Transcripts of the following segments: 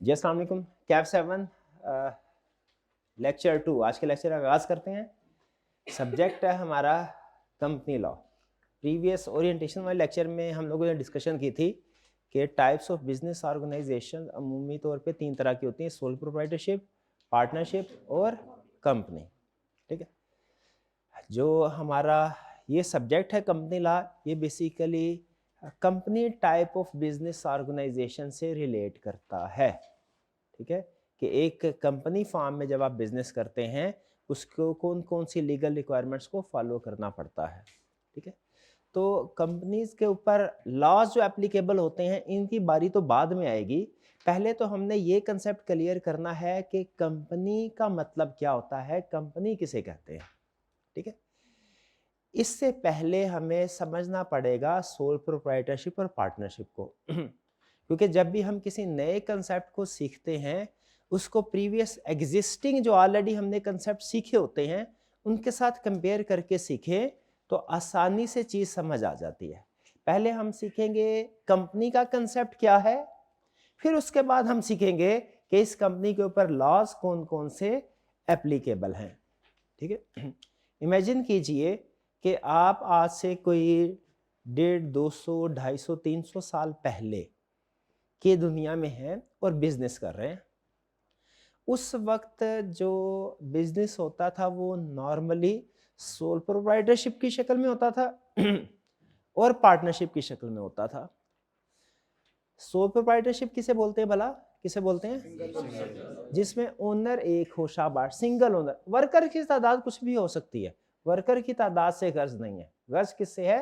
जी अस्सलाम वालेकुम। कैफ 7 लेक्चर 2 आज के लेक्चर का आगाज़ करते हैं। सब्जेक्ट है हमारा कंपनी लॉ। प्रीवियस ओरिएंटेशन वाले लेक्चर में हम लोगों ने डिस्कशन की थी कि टाइप्स ऑफ बिजनेस ऑर्गेनाइजेशन अमूमी तौर पे 3 तरह की होती हैं: सोल प्रोप्राइटरशिप, पार्टनरशिप और कंपनी। ठीक है, जो हमारा ये सब्जेक्ट है कंपनी लॉ, ये basically company type of business organisation से रिलेट करता है। ठीक है, कि एक कंपनी फार्म में जब आप बिजनेस करते हैं उसको कौन कौन सी लीगल रिक्वायरमेंट्स को फॉलो करना पड़ता है। ठीक है, तो कंपनीज के ऊपर लॉज जो एप्लीकेबल होते हैं इनकी बारी तो बाद में आएगी। पहले तो हमने ये कंसेप्ट क्लियर करना है कि कंपनी का मतलब क्या होता है, कंपनी किसे कहते हैं। ठीक है, इससे पहले हमें समझना पड़ेगा सोल प्रोप्राइटरशिप और पार्टनरशिप को क्योंकि जब भी हम किसी नए कंसेप्ट को सीखते हैं उसको प्रीवियस एग्जिस्टिंग जो ऑलरेडी हमने कंसेप्ट सीखे होते हैं उनके साथ कंपेयर करके सीखें तो आसानी से चीज़ समझ आ जाती है। पहले हम सीखेंगे कंपनी का कंसेप्ट क्या है, फिर उसके बाद हम सीखेंगे कि इस कंपनी के ऊपर लॉज कौन कौन से एप्लीकेबल हैं। ठीक है, इमेजिन कीजिए कि आप आज से कोई 150, 250, 300 साल पहले की दुनिया में हैं और बिजनेस कर रहे हैं। उस वक्त जो बिजनेस होता था वो नॉर्मली सोल प्रोप्राइटरशिप की शक्ल में होता था और पार्टनरशिप की शक्ल में होता था। सोल प्रोप्राइटरशिप किसे बोलते हैं भला, किसे बोलते हैं? जिसमें ओनर एक हो, शाबाश, सिंगल ओनर। वर्कर की तादाद कुछ भी हो सकती है, वर्कर की तादाद से गर्ज नहीं है, गर्ज किससे है?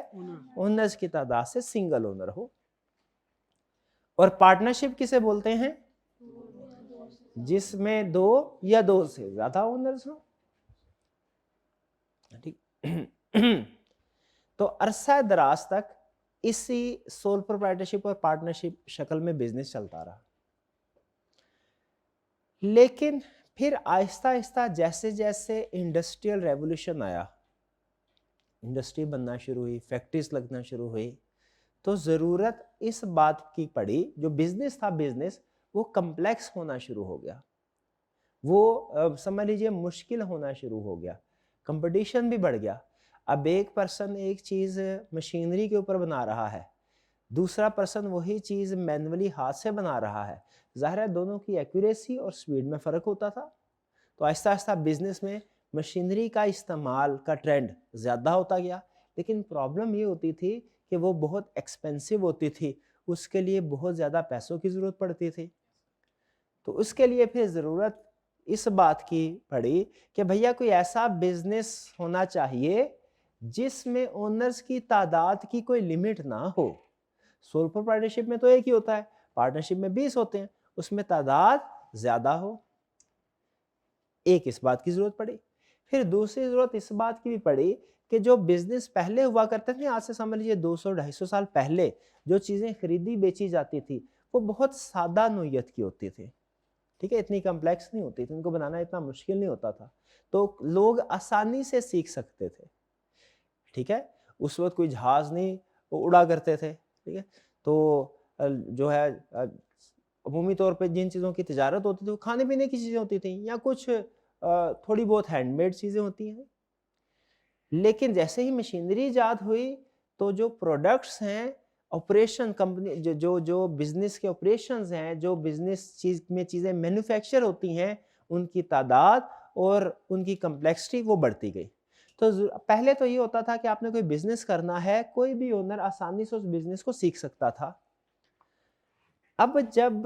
ओनर्स की तादाद से, सिंगल ओनर हो। और पार्टनरशिप किसे बोलते हैं? जिसमें दो या दो से ज्यादा ओनर्स हो। ठीक तो अरसा दराज तक इसी सोल प्रोप्राइटरशिप और पार्टनरशिप शक्ल में बिजनेस चलता रहा। लेकिन फिर आहिस्ता आहिस्ता जैसे जैसे इंडस्ट्रियल रेवोल्यूशन आया, इंडस्ट्री बनना शुरू हुई, फैक्ट्रीज लगना शुरू हुई, तो ज़रूरत इस बात की पड़ी, जो बिजनेस था बिजनेस वो कम्प्लेक्स होना शुरू हो गया, वो समझ लीजिए मुश्किल होना शुरू हो गया, कंपटीशन भी बढ़ गया। अब एक पर्सन एक चीज़ मशीनरी के ऊपर बना रहा है, दूसरा पर्सन वही चीज़ मैनुअली हाथ से बना रहा है। ज़ाहिर है दोनों की एक्यूरेसी और स्पीड में फ़र्क होता था। तो आहिस्ता आहिस्ता बिजनेस में मशीनरी का इस्तेमाल का ट्रेंड ज़्यादा होता गया। लेकिन प्रॉब्लम ये होती थी कि वो बहुत एक्सपेंसिव होती थी, उसके लिए बहुत ज़्यादा पैसों की ज़रूरत पड़ती थी। तो उसके लिए फिर ज़रूरत इस बात की पड़ी कि भैया कोई ऐसा बिजनेस होना चाहिए जिसमें ओनर्स की तादाद की कोई लिमिट ना हो। सोल प्रोप्राइटरशिप में तो एक ही होता है, पार्टनरशिप में 20 होते हैं, उसमें तादाद ज़्यादा हो। एक इस बात की ज़रूरत पड़ी। फिर दूसरी ज़रूरत इस बात की भी पड़ी कि जो बिज़नेस पहले हुआ करते थे, आज से समझ लीजिए 200-250 साल पहले जो चीज़ें खरीदी बेची जाती थी वो बहुत सादा नोयत की होती थी। ठीक है, इतनी कम्प्लेक्स नहीं होती थी, इनको बनाना इतना मुश्किल नहीं होता था, तो लोग आसानी से सीख सकते थे। ठीक है, उस वक्त कोई जहाज़ नहीं उड़ा करते थे। ठीक है, तो जो है अमूमी तौर पे जिन चीज़ों की तिजारत होती थी वो खाने पीने की चीज़ें होती थी या कुछ थोड़ी बहुत हैंडमेड चीज़ें होती हैं। लेकिन जैसे ही मशीनरी ईजाद हुई तो जो प्रोडक्ट्स हैं, ऑपरेशन कंपनी जो जो जो बिजनेस के ऑपरेशंस हैं, जो बिजनेस चीज में चीज़ें मैन्युफैक्चर होती हैं, उनकी तादाद और उनकी कम्प्लेक्सिटी वो बढ़ती गई। तो पहले तो ये होता था कि आपने कोई बिजनेस करना है, कोई भी ओनर आसानी से उस बिजनेस को सीख सकता था। अब जब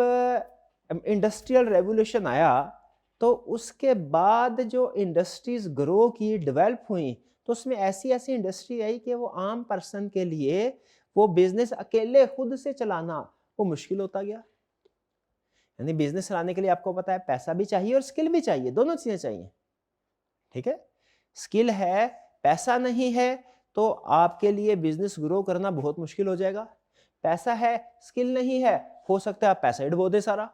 इंडस्ट्रियल रेवोल्यूशन आया तो उसके बाद जो इंडस्ट्रीज ग्रो की, डेवलप हुई, तो उसमें ऐसी ऐसी इंडस्ट्री आई कि वो आम पर्सन के लिए वो बिजनेस अकेले खुद से चलाना वो मुश्किल होता गया। यानी बिजनेस चलाने के लिए आपको पता है पैसा भी चाहिए और स्किल भी चाहिए, दोनों चीजें चाहिए। ठीक है, स्किल है, पैसा नहीं है तो आपके लिए बिजनेस ग्रो करना बहुत मुश्किल हो जाएगा। पैसा है, स्किल नहीं है, हो सकता है आप पैसा ही डुबो दे सारा।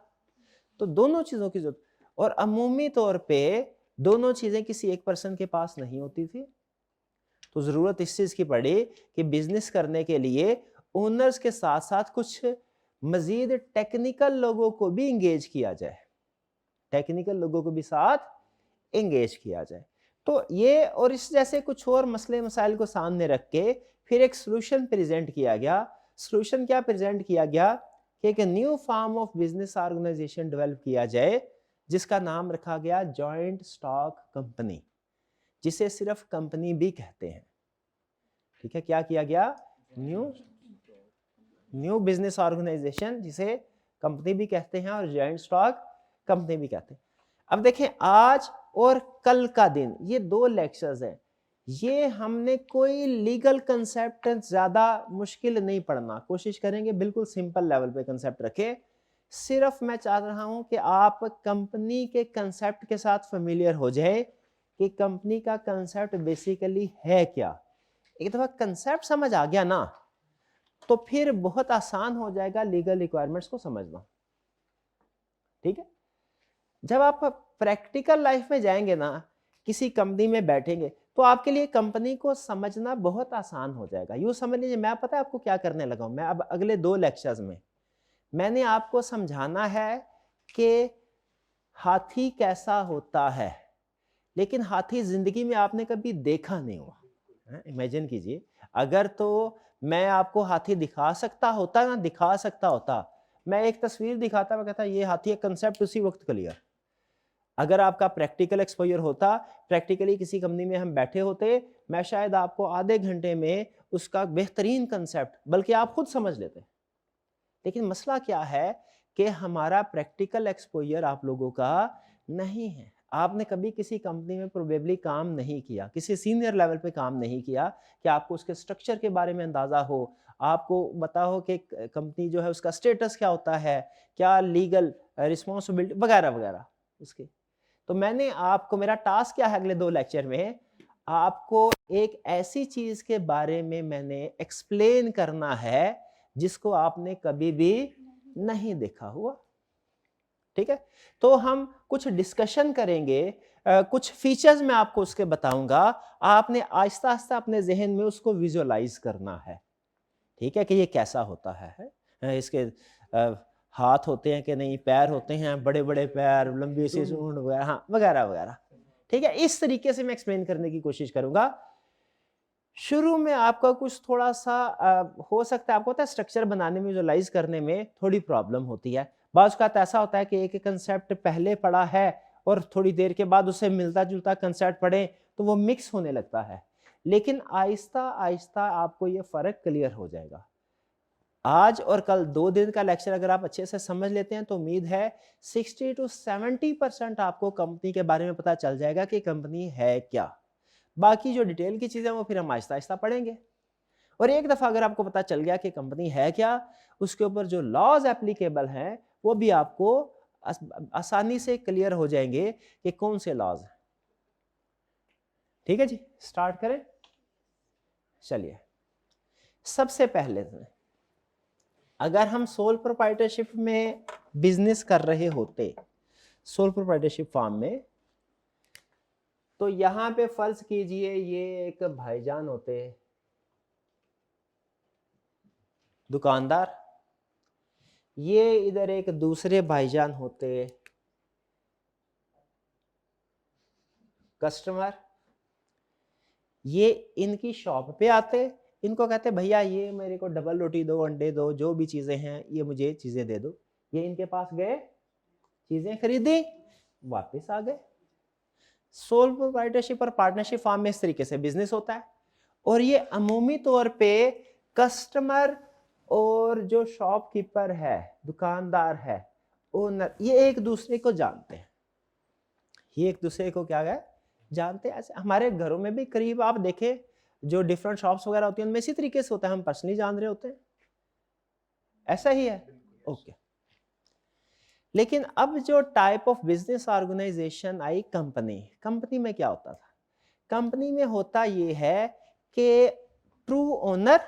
तो दोनों चीजों की जरूरत, और अमूमी तौर पे दोनों चीजें किसी एक पर्सन के पास नहीं होती थी। तो जरूरत इस चीज की पड़ी कि बिजनेस करने के लिए ओनर्स के साथ साथ कुछ मजीद टेक्निकल लोगों को भी इंगेज किया जाए, टेक्निकल लोगों को भी साथ इंगेज किया जाए। तो ये और इस जैसे कुछ और मसले मसाइल को सामने रख के फिर एक सोल्यूशन प्रेजेंट किया गया। सोल्यूशन क्या प्रेजेंट किया गया कि एक new form of business organisation develop किया जाए जिसका नाम रखा गया जॉइंट स्टॉक कंपनी, जिसे सिर्फ कंपनी भी कहते हैं। ठीक है, क्या किया गया? न्यू बिजनेस ऑर्गेनाइजेशन, जिसे कंपनी भी कहते हैं और जॉइंट स्टॉक कंपनी भी कहते हैं। अब देखें, आज और कल का दिन, ये 2 लेक्चर्स हैं। ये हमने कोई लीगल कंसेप्ट ज्यादा मुश्किल नहीं पढ़ना, कोशिश करेंगे बिल्कुल सिंपल लेवल पे कंसेप्ट रखें। सिर्फ मैं चाह रहा हूं कि आप कंपनी के कंसेप्ट के साथ फेमिलियर हो जाए कि कंपनी का कंसेप्ट बेसिकली है क्या। एक दफा कंसेप्ट समझ आ गया ना, तो फिर बहुत आसान हो जाएगा लीगल रिक्वायरमेंट्स को समझना। ठीक है, जब आप प्रैक्टिकल लाइफ में जाएंगे ना, किसी कंपनी में बैठेंगे, तो आपके लिए कंपनी को समझना बहुत आसान हो जाएगा। यूं समझ लीजिए, मैं पता है आपको क्या करने लगा हूं। मैं अब अगले 2 लेक्चर्स में मैंने आपको समझाना है कि हाथी कैसा होता है, लेकिन हाथी जिंदगी में आपने कभी देखा नहीं हुआ। इमेजिन कीजिए, अगर तो मैं आपको हाथी दिखा सकता होता, मैं एक तस्वीर दिखाता, मैं कहता ये हाथी है, कंसेप्ट उसी वक्त क्लियर। अगर आपका प्रैक्टिकल एक्सपोजर होता, प्रैक्टिकली किसी कंपनी में हम बैठे होते, मैं शायद आपको आधे घंटे में उसका बेहतरीन कंसेप्ट, बल्कि आप खुद समझ लेते। लेकिन मसला क्या है कि हमारा प्रैक्टिकल एक्सपोजर आप लोगों का नहीं है। आपने कभी किसी कंपनी में प्रोबेबली काम नहीं किया, किसी सीनियर लेवल पे काम नहीं किया कि आपको उसके स्ट्रक्चर के बारे में अंदाजा हो, आपको पता हो कि कंपनी जो है उसका स्टेटस क्या होता है, क्या लीगल रिस्पॉन्सिबिलिटी वगैरह वगैरह उसके। तो मैंने आपको, मेरा टास्क क्या है अगले 2 लेक्चर में, आपको एक ऐसी चीज के बारे में मैंने एक्सप्लेन करना है जिसको आपने कभी भी नहीं देखा हुआ। ठीक है, तो हम कुछ डिस्कशन करेंगे, कुछ फीचर्स मैं आपको उसके बताऊंगा, आपने आहिस्ता आहिस्ता अपने जहन में उसको विजुअलाइज करना है। ठीक है, कि ये कैसा होता है, इसके हाथ होते हैं कि नहीं, पैर होते हैं, बड़े बड़े पैर, लंबी सी सूंड वगैरह, हाँ वगैरह वगैरह। ठीक है, इस तरीके से मैं एक्सप्लेन करने की कोशिश करूंगा। शुरू में आपका कुछ थोड़ा सा हो सकता है, आपको पता है स्ट्रक्चर बनाने में, विजुअलाइज करने में थोड़ी प्रॉब्लम होती है। बाज़ औक़ात ऐसा होता है कि एक कंसेप्ट पहले पढ़ा है और थोड़ी देर के बाद उससे मिलता जुलता कंसेप्ट पढ़े तो वो मिक्स होने लगता है, लेकिन आहिस्ता आहिस्ता आपको ये फ़र्क क्लियर हो जाएगा। आज और कल 2 दिन का लेक्चर अगर आप अच्छे से समझ लेते हैं तो उम्मीद है 60 to 70% आपको कंपनी के बारे में पता चल जाएगा कि कंपनी है क्या। बाकी जो डिटेल की चीज़ें वो फिर हम आहिस्ता आहिस्ता पढ़ेंगे। और एक दफ़ा अगर आपको पता चल गया कि कंपनी है क्या, उसके ऊपर जो लॉज एप्लीकेबल हैं वो भी आपको आसानी से क्लियर हो जाएंगे कि कौन से लॉज हैं। ठीक है जी, स्टार्ट करें। चलिए, सबसे पहले अगर हम सोल प्रोप्राइटरशिप में बिजनेस कर रहे होते, सोल प्रोप्राइटरशिप फार्म में, तो यहां पे फर्ज कीजिए ये एक भाईजान होते, दुकानदार, ये इधर एक दूसरे भाईजान होते, कस्टमर। ये इनकी शॉप पे आते, इनको कहते भैया ये मेरे को डबल रोटी दो, अंडे दो, जो भी चीजें हैं ये मुझे चीजें दे दो। ये इनके पास गए, चीजें खरीदी, वापस आ गए। सोल प्रोप्राइटरशिप और पार्टनरशिप फार्म में इस तरीके से बिजनेस होता है। और ये अमूमी तौर पे कस्टमर और जो शॉपकीपर है, दुकानदार है, ओनर, ये एक दूसरे को जानते हैं। ये एक दूसरे को क्या है, जानते हैं। ऐसे हमारे घरों में भी करीब आप देखें जो डिफरेंट शॉप्स वगैरह होती हैं उनमें इसी तरीके से होता है, हम पर्सनली जान रहे होते हैं। ऐसा ही है, ओके। लेकिन अब जो टाइप ऑफ बिजनेस ऑर्गेनाइजेशन आई कंपनी, कंपनी में क्या होता था? कंपनी में होता ये है कि ट्रू ओनर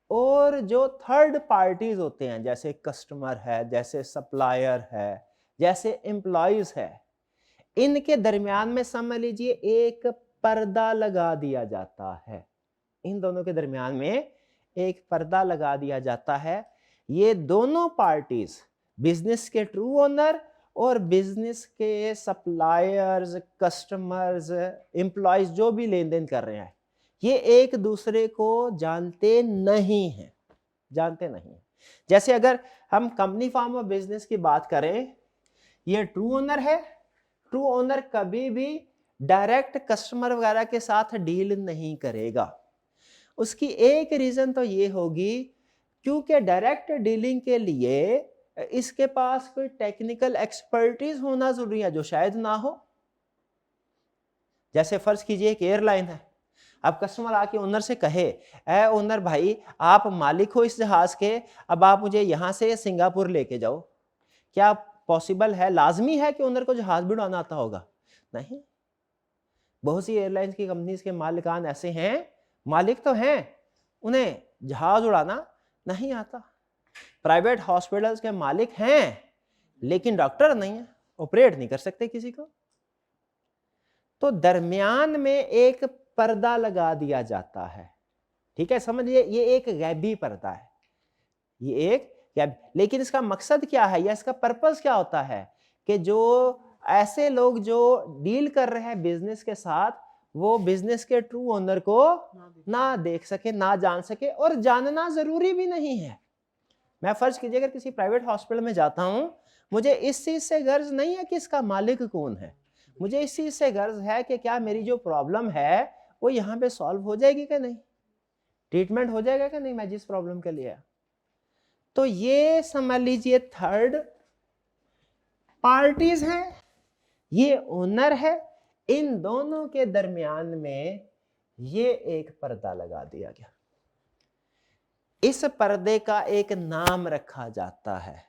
और जो थर्ड पार्टीज होते हैं, जैसे कस्टमर है, जैसे सप्लायर है, जैसे एम्प्लॉयज है, इनके दरमियान में समझ लीजिए एक पर्दा लगा दिया जाता है। इन दोनों के दरमियान में एक पर्दा लगा दिया जाता है। ये दोनों पार्टीज, बिजनेस के ट्रू ओनर और बिजनेस के सप्लायर्स, कस्टमर्स, एम्प्लॉयज जो भी लेन देन कर रहे हैं, ये एक दूसरे को जानते नहीं हैं, जानते नहीं हैं। जैसे अगर हम कंपनी फॉर्म ऑफ बिजनेस की बात करें, ये ट्रू ओनर है। ट्रू ओनर कभी भी डायरेक्ट कस्टमर वगैरह के साथ डील नहीं करेगा। उसकी एक रीजन तो ये होगी क्योंकि डायरेक्ट डीलिंग के लिए इसके पास कोई टेक्निकल एक्सपर्टीज होना जरूरी है, जो शायद ना हो। जैसे फर्ज कीजिए एक एयरलाइन है, अब कस्टमर आके ओनर से कहे, ए ओनर भाई आप मालिक हो इस जहाज के, अब आप मुझे यहां से सिंगापुर लेके जाओ। क्या पॉसिबल है, लाजमी है कि ओनर को जहाज भी उड़ाना आता होगा? नहीं। बहुत सी एयरलाइंस की कंपनीज के मालिकान ऐसे हैं, मालिक तो हैं, उन्हें जहाज उड़ाना नहीं आता। प्राइवेट हॉस्पिटल्स के मालिक हैं, लेकिन डॉक्टर नहीं है, ऑपरेट नहीं कर सकते किसी को। तो दरमियान में एक पर्दा लगा दिया जाता है, ठीक है, समझिए, ये एक गैबी पर्दा है, ये एक गैब। लेकिन इसका मकसद क्या है या इसका पर्पस क्या होता है कि जो ऐसे लोग जो डील कर रहे हैं बिजनेस के साथ, वो बिजनेस के ट्रू ओनर को ना देख सके, ना जान सके, और जानना जरूरी भी नहीं है। मैं फर्ज कीजिए अगर किसी प्राइवेट हॉस्पिटल में जाता हूं, मुझे इस चीज से गर्ज नहीं है कि इसका मालिक कौन है, मुझे इस चीज से गर्ज है कि क्या मेरी जो प्रॉब्लम है वो यहाँ पे सॉल्व हो जाएगी कि नहीं, ट्रीटमेंट हो जाएगा कि नहीं मैं जिस प्रॉब्लम के लिए। तो ये समझ लीजिए थर्ड पार्टीज हैं, ये ओनर है, इन दोनों के दरमियान में ये एक पर्दा लगा दिया गया। इस पर्दे का एक नाम रखा जाता है,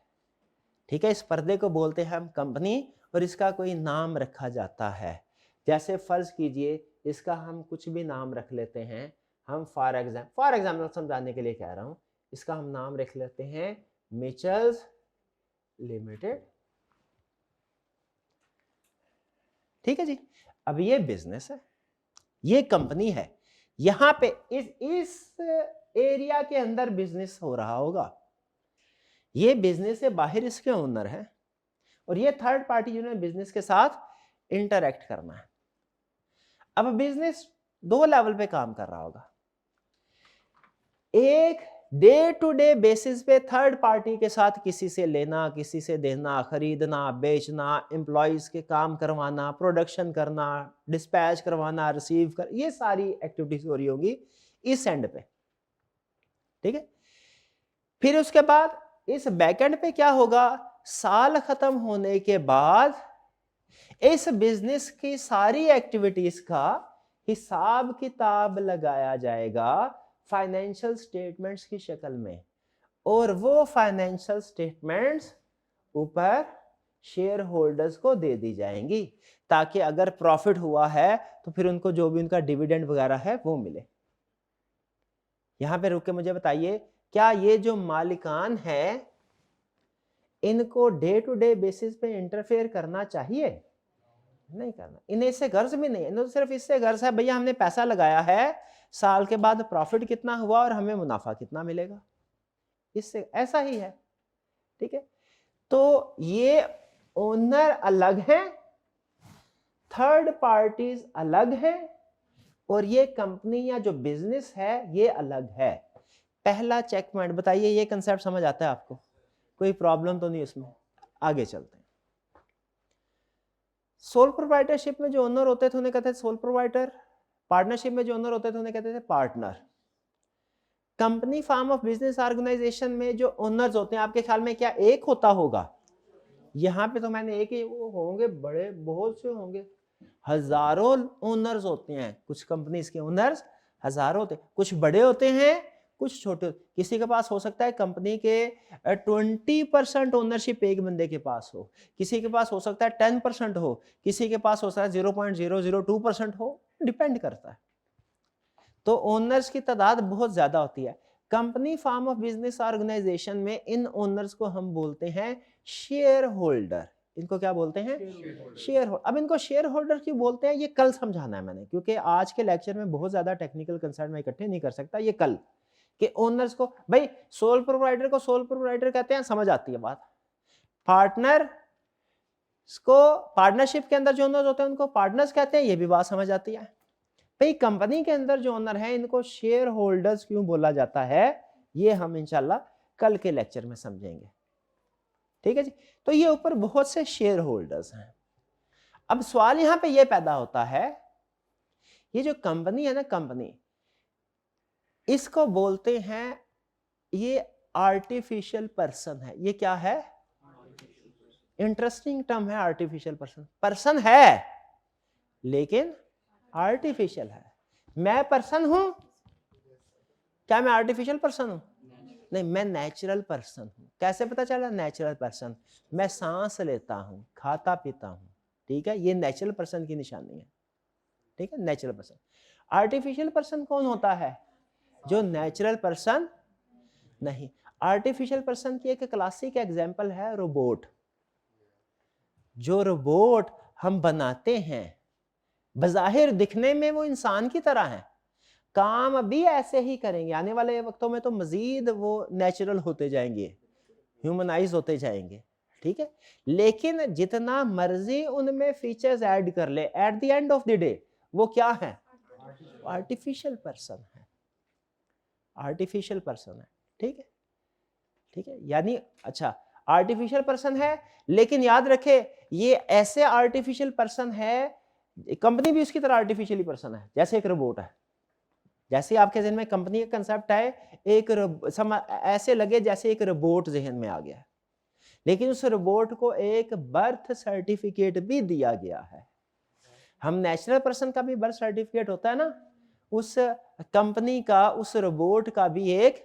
ठीक है, इस पर्दे को बोलते हैं हम कंपनी, और इसका कोई नाम रखा जाता है। जैसे फर्ज कीजिए इसका हम कुछ भी नाम रख लेते हैं, हम फॉर एग्जाम्पल समझाने के लिए कह रहा हूं, इसका हम नाम रख लेते हैं मिचल्स लिमिटेड, ठीक है जी। अब ये बिजनेस है, ये कंपनी है, यहां पे इस एरिया के अंदर बिजनेस हो रहा होगा, ये बिजनेस से बाहर इसके ओनर है, और ये थर्ड पार्टी जिन्होंने बिजनेस के साथ इंटरैक्ट करना है। अब बिजनेस दो लेवल पे काम कर रहा होगा, एक डे टू डे बेसिस पे थर्ड पार्टी के साथ किसी से लेना, किसी से देना, खरीदना, बेचना, एम्प्लॉयज के काम करवाना, प्रोडक्शन करना, डिस्पैच करवाना, रिसीव कर, ये सारी एक्टिविटीज हो रही होंगी इस एंड पे, ठीक है। फिर उसके बाद इस बैकएंड पे क्या होगा, साल खत्म होने के बाद इस बिजनेस की सारी एक्टिविटीज का हिसाब किताब लगाया जाएगा फाइनेंशियल स्टेटमेंट्स की शक्ल में, और वो फाइनेंशियल स्टेटमेंट्स ऊपर शेयर होल्डर्स को दे दी जाएंगी, ताकि अगर प्रॉफिट हुआ है तो फिर उनको जो भी उनका डिविडेंड वगैरह है वो मिले। यहां पे रुक के मुझे बताइए, क्या ये जो मालिकान है इनको डे टू डे बेसिस पे इंटरफेयर करना चाहिए? नहीं करना, इन्हें इससे गर्ज भी नहीं है, इन्हें तो सिर्फ इससे गर्ज है भैया हमने पैसा लगाया है, साल के बाद प्रॉफिट कितना हुआ और हमें मुनाफा कितना मिलेगा, इससे ऐसा ही है, ठीक है। तो ये ओनर अलग है, थर्ड पार्टीज अलग है, और ये कंपनी या जो बिजनेस है ये अलग है। पहला चेक पॉइंट बताइए, ये कंसेप्ट समझ आता है आपको? कोई प्रॉब्लम तो नहीं इसमें? आगे चलते हैं। सोल प्रोप्राइटरशिप में जो ओनर होते थे उन्हें कहते थे सोल प्रोप्राइटर, पार्टनरशिप में जो ओनर होते थे उन्हें कहते थे partner. Company form of business organisation में जो ओनर्स होते हैं आपके ख्याल में क्या एक होता होगा? यहाँ पे तो मैंने एक ही, वो होंगे बड़े, बहुत से होंगे, हजारों ओनर्स होते हैं, कुछ कंपनीज के ओनर्स हजारों होते हैं, कुछ बड़े होते हैं कुछ छोटे। किसी के पास हो सकता है कंपनी के 20% ओनरशिप एक बंदे के पास हो, किसी के पास हो सकता है 10% हो, किसी के पास हो सकता है 0.002% हो, डिपेंड करता है। तो ओनर्स की तादाद बहुत ज्यादा होती है। Company form of business organisation में इन ओनर्स को हम बोलते हैं शेयर होल्डर। इनको क्या बोलते हैं? Share holder. अब इनको शेयर होल्डर क्यों बोलते हैं ये कल समझाना है मैंने, क्योंकि आज के लेक्चर में बहुत ज्यादा टेक्निकल कंसेप्ट मैं इकट्ठे नहीं कर सकता, ये कल कि ओनर्स को, भाई सोल प्रोप्राइटर को सोल प्रोप्राइटर कहते हैं, समझ आती है बात। पार्टनर को पार्टनरशिप के अंदर जो ओनर्स होते हैं उनको पार्टनर्स कहते हैं, ये भी बात समझ आती है। भाई कंपनी के अंदर जो ओनर है इनको शेयर होल्डर्स क्यों बोला जाता है, ये हम इंशाल्लाह कल के लेक्चर में समझेंगे। ठीक है जी। तो ये ऊपर बहुत से शेयर होल्डर्स हैं। अब सवाल यहां पे ये पैदा होता है, ये जो कंपनी है ना, कंपनी इसको बोलते हैं, ये आर्टिफिशियल पर्सन है। ये क्या है? इंटरेस्टिंग टर्म है आर्टिफिशियल पर्सन। पर्सन है लेकिन आर्टिफिशियल है। मैं पर्सन हूं, क्या मैं आर्टिफिशियल पर्सन हूं? नहीं, मैं नेचुरल पर्सन हूं। कैसे पता चला नेचुरल पर्सन? मैं सांस लेता हूं, खाता पीता हूं। ठीक है, ये नेचुरल पर्सन की निशानी है। ठीक है, नेचुरल पर्सन। आर्टिफिशियल पर्सन कौन होता है? जो नेचुरल पर्सन नहीं। आर्टिफिशियल पर्सन की एक क्लासिक एग्जांपल है रोबोट। जो रोबोट हम बनाते हैं, बज़ाहिर दिखने में वो इंसान की तरह है, काम भी ऐसे ही करेंगे। आने वाले वक्तों में तो मजीद वो नेचुरल होते जाएंगे, ह्यूमनाइज होते जाएंगे। ठीक है, लेकिन जितना मर्जी उनमें फीचर्स ऐड कर ले, at the end of the day वो क्या है? आर्टिफिशियल पर्सन है। आर्टिफिशियल पर्सन है। ठीक है, ठीक है, यानी अच्छा आर्टिफिशियल पर्सन है, लेकिन याद रखे ये ऐसे आर्टिफिशियल पर्सन है, कंपनी भी उसकी तरह आर्टिफिशियली पर्सन है, जैसे एक रोबोट है। जैसे आपके जहन में कंपनी का कंसेप्ट है, ऐसे लगे जैसे एक रोबोट जहन में आ गया है, लेकिन उस रोबोट को एक बर्थ सर्टिफिकेट भी दिया गया है। हम नेचुरल पर्सन का भी बर्थ सर्टिफिकेट होता है ना, उस कंपनी का, उस रोबोट का भी एक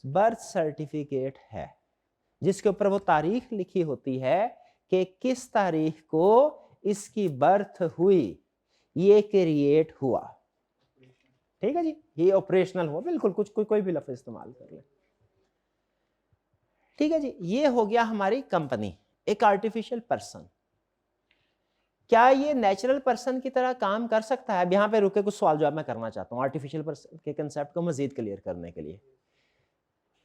बर्थ सर्टिफिकेट है, जिसके ऊपर वो तारीख लिखी होती है कि किस तारीख को इसकी बर्थ हुई, ये क्रिएट हुआ। ठीक है जी, ये ऑपरेशनल हुआ, बिल्कुल कुछ कोई भी लफ्ज इस्तेमाल कर ले। ठीक है जी, ये हो गया हमारी कंपनी, एक आर्टिफिशियल पर्सन। क्या ये नेचुरल पर्सन की तरह काम कर सकता है? अब यहां पे रुके, कुछ सवाल जवाब मैं करना चाहता हूं आर्टिफिशियल पर्सन के कंसेप्ट को मजीद क्लियर करने के लिए।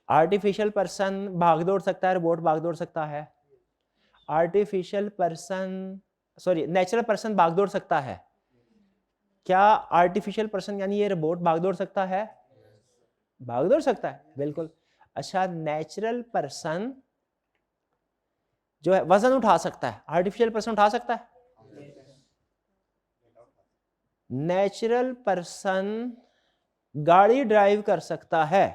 आर्टिफिशियल पर्सन भाग दौड़ सकता है, रोबोट भाग दौड़ सकता है। Artificial person, sorry, natural person भाग दौड़ सकता है। क्या आर्टिफिशियल पर्सन यानी ये रोबोट भाग दौड़ सकता है? भाग दौड़ सकता है, बिल्कुल। अच्छा, नेचुरल पर्सन जो है वजन उठा सकता है, आर्टिफिशियल पर्सन उठा सकता है? नेचुरल पर्सन गाड़ी ड्राइव कर सकता है,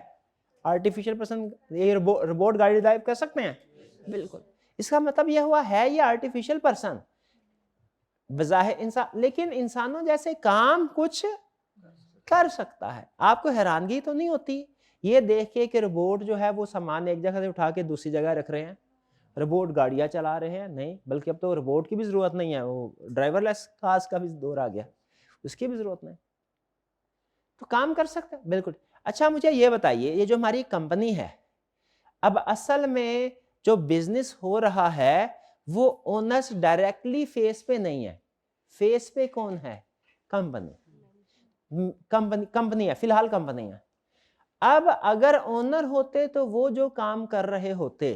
आर्टिफिशियल पर्सन, ये रोबोट गाड़ी ड्राइव कर सकते हैं? बिल्कुल। इसका मतलब यह हुआ है ये आर्टिफिशियल पर्सन बज़ाहिर इंसान, लेकिन इंसानों जैसे काम कुछ कर सकता है। आपको हैरानगी तो नहीं होती ये देख के कि रोबोट जो है वो सामान एक जगह से उठा के दूसरी जगह रख रहे हैं, रोबोट गाड़ियां चला रहे हैं? नहीं, बल्कि अब तो रोबोट की भी जरूरत नहीं है, वो ड्राइवरलेस कार्स का भी दौर आ गया, उसकी भी जरूरत नहीं, तो काम कर सकते हैं, बिल्कुल। अच्छा, मुझे ये बताइए, ये जो हमारी कंपनी है, अब असल में जो बिजनेस हो रहा है वो ओनर्स डायरेक्टली फेस पे नहीं है। फेस पे कौन है? कंपनी। कंपनी है, फिलहाल कंपनी है। अब अगर ओनर होते तो वो जो काम कर रहे होते,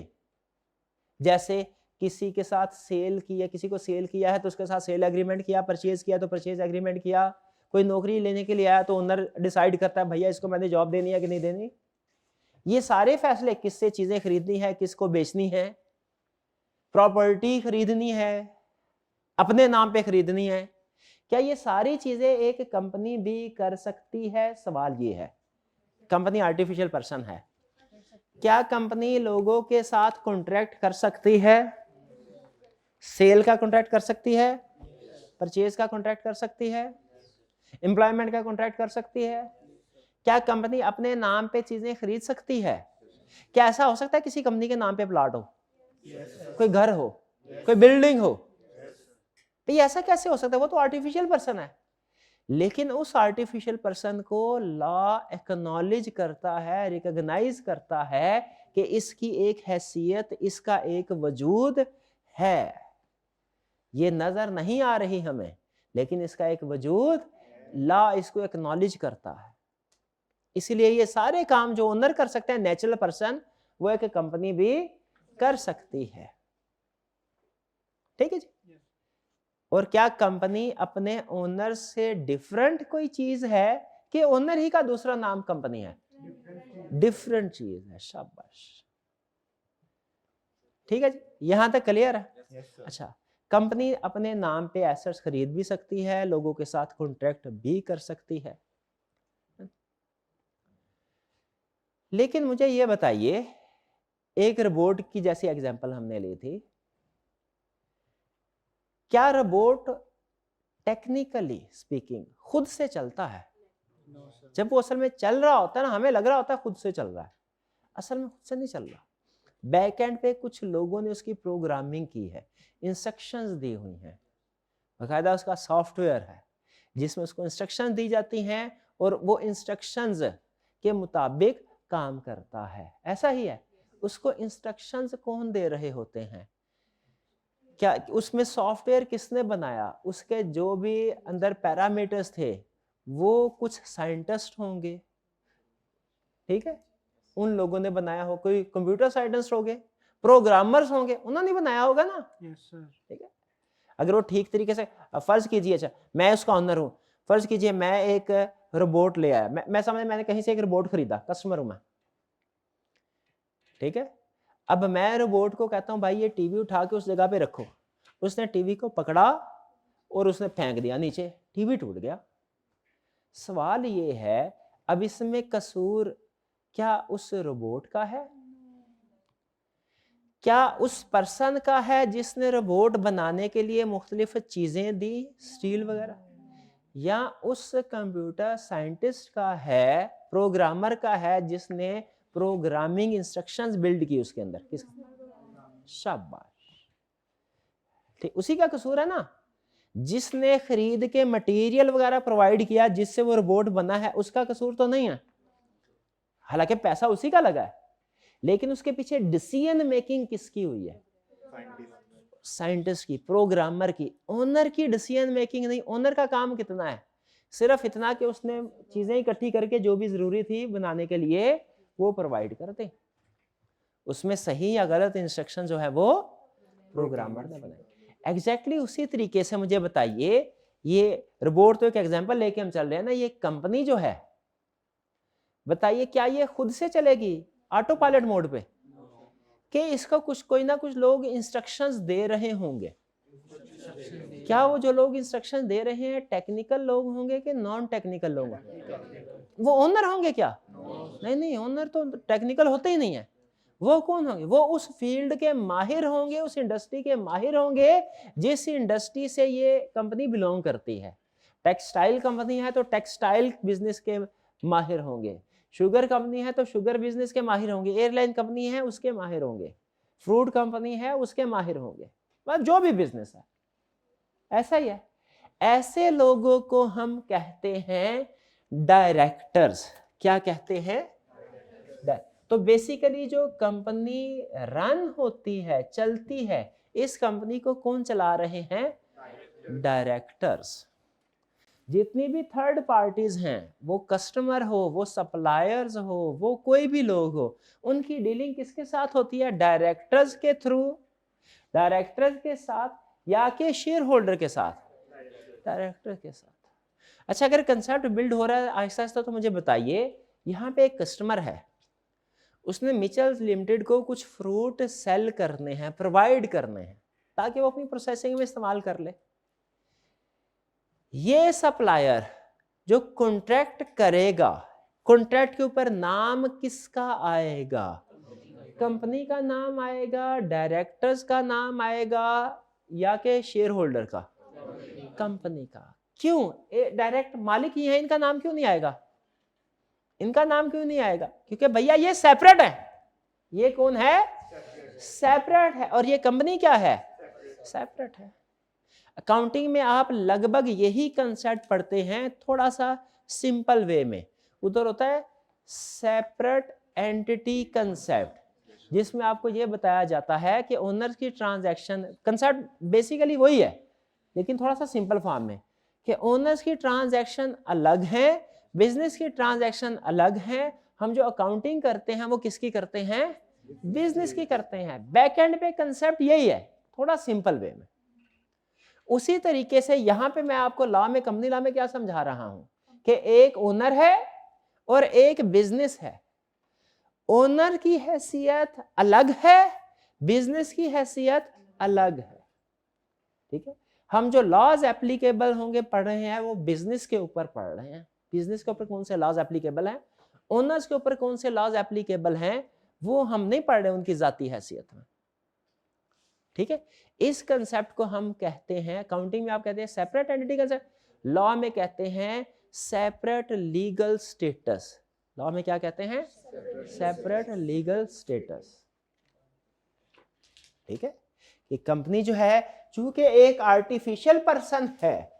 जैसे किसी के साथ सेल किया, किसी को सेल किया है तो उसके साथ सेल एग्रीमेंट किया, परचेज किया तो परचेज एग्रीमेंट किया, कोई नौकरी लेने के लिए आया तो ओनर डिसाइड करता है भैया इसको मैंने जॉब देनी है कि नहीं देनी। ये सारे फैसले, किससे चीजें खरीदनी है, किसको बेचनी है, प्रॉपर्टी खरीदनी है, अपने नाम पे खरीदनी है, क्या ये सारी चीजें एक कंपनी भी कर सकती है? सवाल ये है। कंपनी आर्टिफिशियल पर्सन है, क्या कंपनी लोगों के साथ कॉन्ट्रैक्ट कर सकती है? सेल का कॉन्ट्रैक्ट कर सकती है, परचेज का कॉन्ट्रैक्ट कर सकती है, एम्प्लॉयमेंट का कॉन्ट्रैक्ट कर सकती है? क्या कंपनी अपने नाम पे चीजें खरीद सकती है? क्या ऐसा हो सकता है किसी कंपनी के नाम पे प्लॉट हो, कोई घर हो, कोई बिल्डिंग हो? तो ये ऐसा कैसे हो सकता है? वो तो आर्टिफिशियल पर्सन है। लेकिन उस आर्टिफिशियल पर्सन को लॉ एक्नॉलेज करता है, रिकॉग्नाइज करता है कि इसकी एक हैसियत, इसका एक वजूद है। ये नजर नहीं आ रही हमें, लेकिन इसका एक वजूद, लॉ इसको एक्नॉलेज करता है। इसीलिए ये सारे काम जो ओनर कर सकते हैं, नेचुरल पर्सन, वो एक कंपनी भी कर सकती है। ठीक है जी। और क्या कंपनी अपने ओनर से डिफरेंट कोई चीज है कि ओनर ही का दूसरा नाम कंपनी है? डिफरेंट चीज है। शाबाश, ठीक है जी, यहां तक क्लियर है? अच्छा, कंपनी अपने नाम पे एसेट्स खरीद भी सकती है, लोगों के साथ कॉन्ट्रैक्ट भी कर सकती है। लेकिन मुझे ये बताइए, एक रोबोट की जैसी एग्जांपल हमने ली थी, क्या रोबोट टेक्निकली स्पीकिंग खुद से चलता है? जब वो असल में चल रहा होता है ना, हमें लग रहा होता है खुद से चल रहा है, असल में खुद से नहीं चल रहा। बैकएंड पे कुछ लोगों ने उसकी प्रोग्रामिंग की है, इंस्ट्रक्शंस दी हुई हैं, बाकायदा उसका सॉफ्टवेयर है जिसमें उसको इंस्ट्रक्शन दी जाती हैं और वो इंस्ट्रक्शंस के मुताबिक काम करता है। ऐसा ही है, उसको इंस्ट्रक्शंस कौन दे रहे होते हैं? क्या उसमें सॉफ्टवेयर किसने बनाया? उसके जो भी अंदर पैरामीटर्स थे वो कुछ साइंटिस्ट होंगे, ठीक है, उन लोगों ने बनाया हो, कोई कंप्यूटर साइंटिस्ट होंगे, प्रोग्रामर्स होंगे, उन्होंने बनाया होगा ना। ठीक है, अगर वो ठीक तरीके से, फर्ज कीजिए, अच्छा मैं उसका ऑनर हूं, फर्ज कीजिए मैं एक रोबोट ले आया, मैं समझ, मैंने कहीं से एक रोबोट खरीदा, कस्टमर हूं मैं, ठीक है, अब मैं रोबोट को कहता हूं भाई ये टीवी उठा के उस जगह पे रखो, उसने टीवी को पकड़ा और उसने फेंक दिया नीचे, टीवी टूट गया। सवाल ये है, अब इसमें कसूर क्या उस रोबोट का है, क्या उस पर्सन का है जिसने रोबोट बनाने के लिए मुख्तलिफ चीजें दी, स्टील वगैरह, या उस कंप्यूटर साइंटिस्ट का है, प्रोग्रामर का है जिसने प्रोग्रामिंग इंस्ट्रक्शंस बिल्ड की उसके अंदर? किस? शाबाश, ठीक, उसी का कसूर है ना। जिसने खरीद के मटेरियल वगैरह प्रोवाइड किया जिससे वो रोबोट बना है, उसका कसूर तो नहीं है, हालांकि पैसा उसी का लगा है, लेकिन उसके पीछे डिसीजन मेकिंग किसकी हुई है? साइंटिस्ट की, प्रोग्रामर की। ओनर की डिसीजन मेकिंग नहीं। ओनर का काम कितना है? सिर्फ इतना कि उसने चीजें इकट्ठी करके जो भी जरूरी थी बनाने के लिए वो प्रोवाइड कर दे, उसमें सही या गलत इंस्ट्रक्शन जो है वो प्रोग्रामर ने बनाई। एग्जैक्टली उसी तरीके से मुझे बताइए, ये रोबोट तो एक एग्जांपल लेके हम चल रहे हैं ना, ये कंपनी जो है, बताइए क्या ये खुद से चलेगी ऑटो पायलट मोड पे, कि इसका कुछ कोई ना कुछ लोग इंस्ट्रक्शंस दे रहे होंगे? क्या वो जो लोग इंस्ट्रक्शन दे रहे हैं टेक्निकल लोग होंगे कि नॉन टेक्निकल लोग होंगे? वो ओनर होंगे क्या? नहीं नहीं, ओनर तो टेक्निकल होते ही नहीं है। वो कौन होंगे? वो उस फील्ड के माहिर होंगे, उस इंडस्ट्री के माहिर होंगे जिस इंडस्ट्री से ये कंपनी बिलोंग करती है। टेक्सटाइल कंपनी है तो टेक्सटाइल बिजनेस के माहिर होंगे, शुगर कंपनी है तो शुगर बिजनेस के माहिर होंगे, एयरलाइन कंपनी है उसके माहिर होंगे, फ्रूट कंपनी है उसके माहिर होंगे, मतलब जो भी बिजनेस है ऐसा ही है। ऐसे लोगों को हम कहते हैं डायरेक्टर्स। क्या कहते हैं? तो बेसिकली जो कंपनी रन होती है, चलती है, इस कंपनी को कौन चला रहे हैं? डायरेक्टर्स। जितनी भी थर्ड पार्टीज हैं, वो कस्टमर हो, वो सप्लायर्स हो, वो कोई भी लोग हो, उनकी डीलिंग किसके साथ होती है? डायरेक्टर्स के थ्रू, डायरेक्टर्स के साथ या के शेयर होल्डर के साथ? डायरेक्टर के साथ। अच्छा, अगर कंसेप्ट बिल्ड हो रहा है आहिस्ता आहिस्ता, तो मुझे बताइए, यहाँ पे एक कस्टमर है, उसने मिचेल्स लिमिटेड को कुछ फ्रूट सेल करने हैं, प्रोवाइड करने हैं, ताकि वो अपनी प्रोसेसिंग में इस्तेमाल कर ले। ये सप्लायर जो कॉन्ट्रैक्ट करेगा, कॉन्ट्रैक्ट के ऊपर नाम किसका आएगा? कंपनी का नाम आएगा, डायरेक्टर्स का नाम आएगा, या के शेयर होल्डर का? कंपनी का। क्यों? डायरेक्ट मालिक ही है, इनका नाम क्यों नहीं आएगा? इनका नाम क्यों नहीं आएगा? क्योंकि भैया ये सेपरेट है। ये कौन है? सेपरेट है। और ये कंपनी क्या है? सेपरेट है। अकाउंटिंग में आप लगभग यही कंसेप्ट पढ़ते हैं, थोड़ा सा सिंपल वे में। उधर होता है सेपरेट एंटिटी कंसेप्ट, जिसमें आपको यह बताया जाता है कि ओनर्स की ट्रांजैक्शन, कंसेप्ट बेसिकली वही है लेकिन थोड़ा सा सिंपल फॉर्म में, कि ओनर्स की ट्रांजैक्शन अलग है, बिजनेस की ट्रांजैक्शन अलग है, हम जो अकाउंटिंग करते हैं वो किसकी करते हैं, बिजनेस की करते हैं। बैकएंड पे कंसेप्ट यही है, थोड़ा सिंपल वे में। उसी तरीके से यहां पे मैं आपको लॉ में, कंपनी लॉ में क्या समझा रहा हूं कि एक ओनर है और एक बिजनेस है। ओनर की हैसियत अलग है, बिजनेस की हैसियत अलग है। ठीक है, हम जो लॉज एप्लीकेबल होंगे पढ़ रहे हैं वो बिजनेस के ऊपर पढ़ रहे हैं। बिजनेस के ऊपर कौन से लॉज एप्लीकेबल हैं, ओनर्स के ऊपर कौन से लॉज एप्लीकेबल हैं, वो हम नहीं पढ़ रहे उनकी जाती हैसियत में। ठीक है, इस कंसेप्ट को हम कहते हैं, अकाउंटिंग में आप कहते हैं सेपरेट एंटिटी कंसेप्ट, लॉ में कहते हैं सेपरेट लीगल स्टेटस। लॉ में क्या कहते हैं, सेपरेट लीगल स्टेटस। ठीक है, कि कंपनी जो है चूंकि एक आर्टिफिशियल पर्सन है,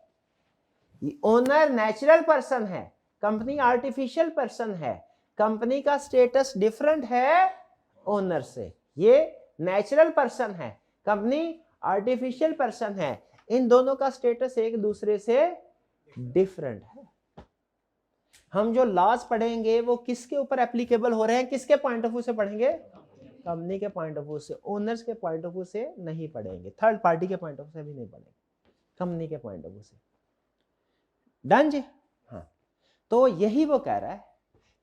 ओनर नेचुरल पर्सन है, कंपनी आर्टिफिशियल पर्सन है, कंपनी का स्टेटस डिफरेंट है ओनर से। ये नेचुरल पर्सन है, कंपनी आर्टिफिशियल पर्सन है, इन दोनों का स्टेटस एक दूसरे से डिफरेंट है। हम जो लॉज पढ़ेंगे वो किसके ऊपर एप्लीकेबल हो रहे हैं, किसके पॉइंट ऑफ व्यू से पढ़ेंगे, कंपनी के पॉइंट ऑफ व्यू से, ओनर्स के पॉइंट ऑफ व्यू से नहीं पढ़ेंगे, थर्ड पार्टी के पॉइंट ऑफ व्यू से भी नहीं पढ़ेंगे, कंपनी के पॉइंट ऑफ व्यू से। डन जी। हाँ, तो यही वो कह रहा है।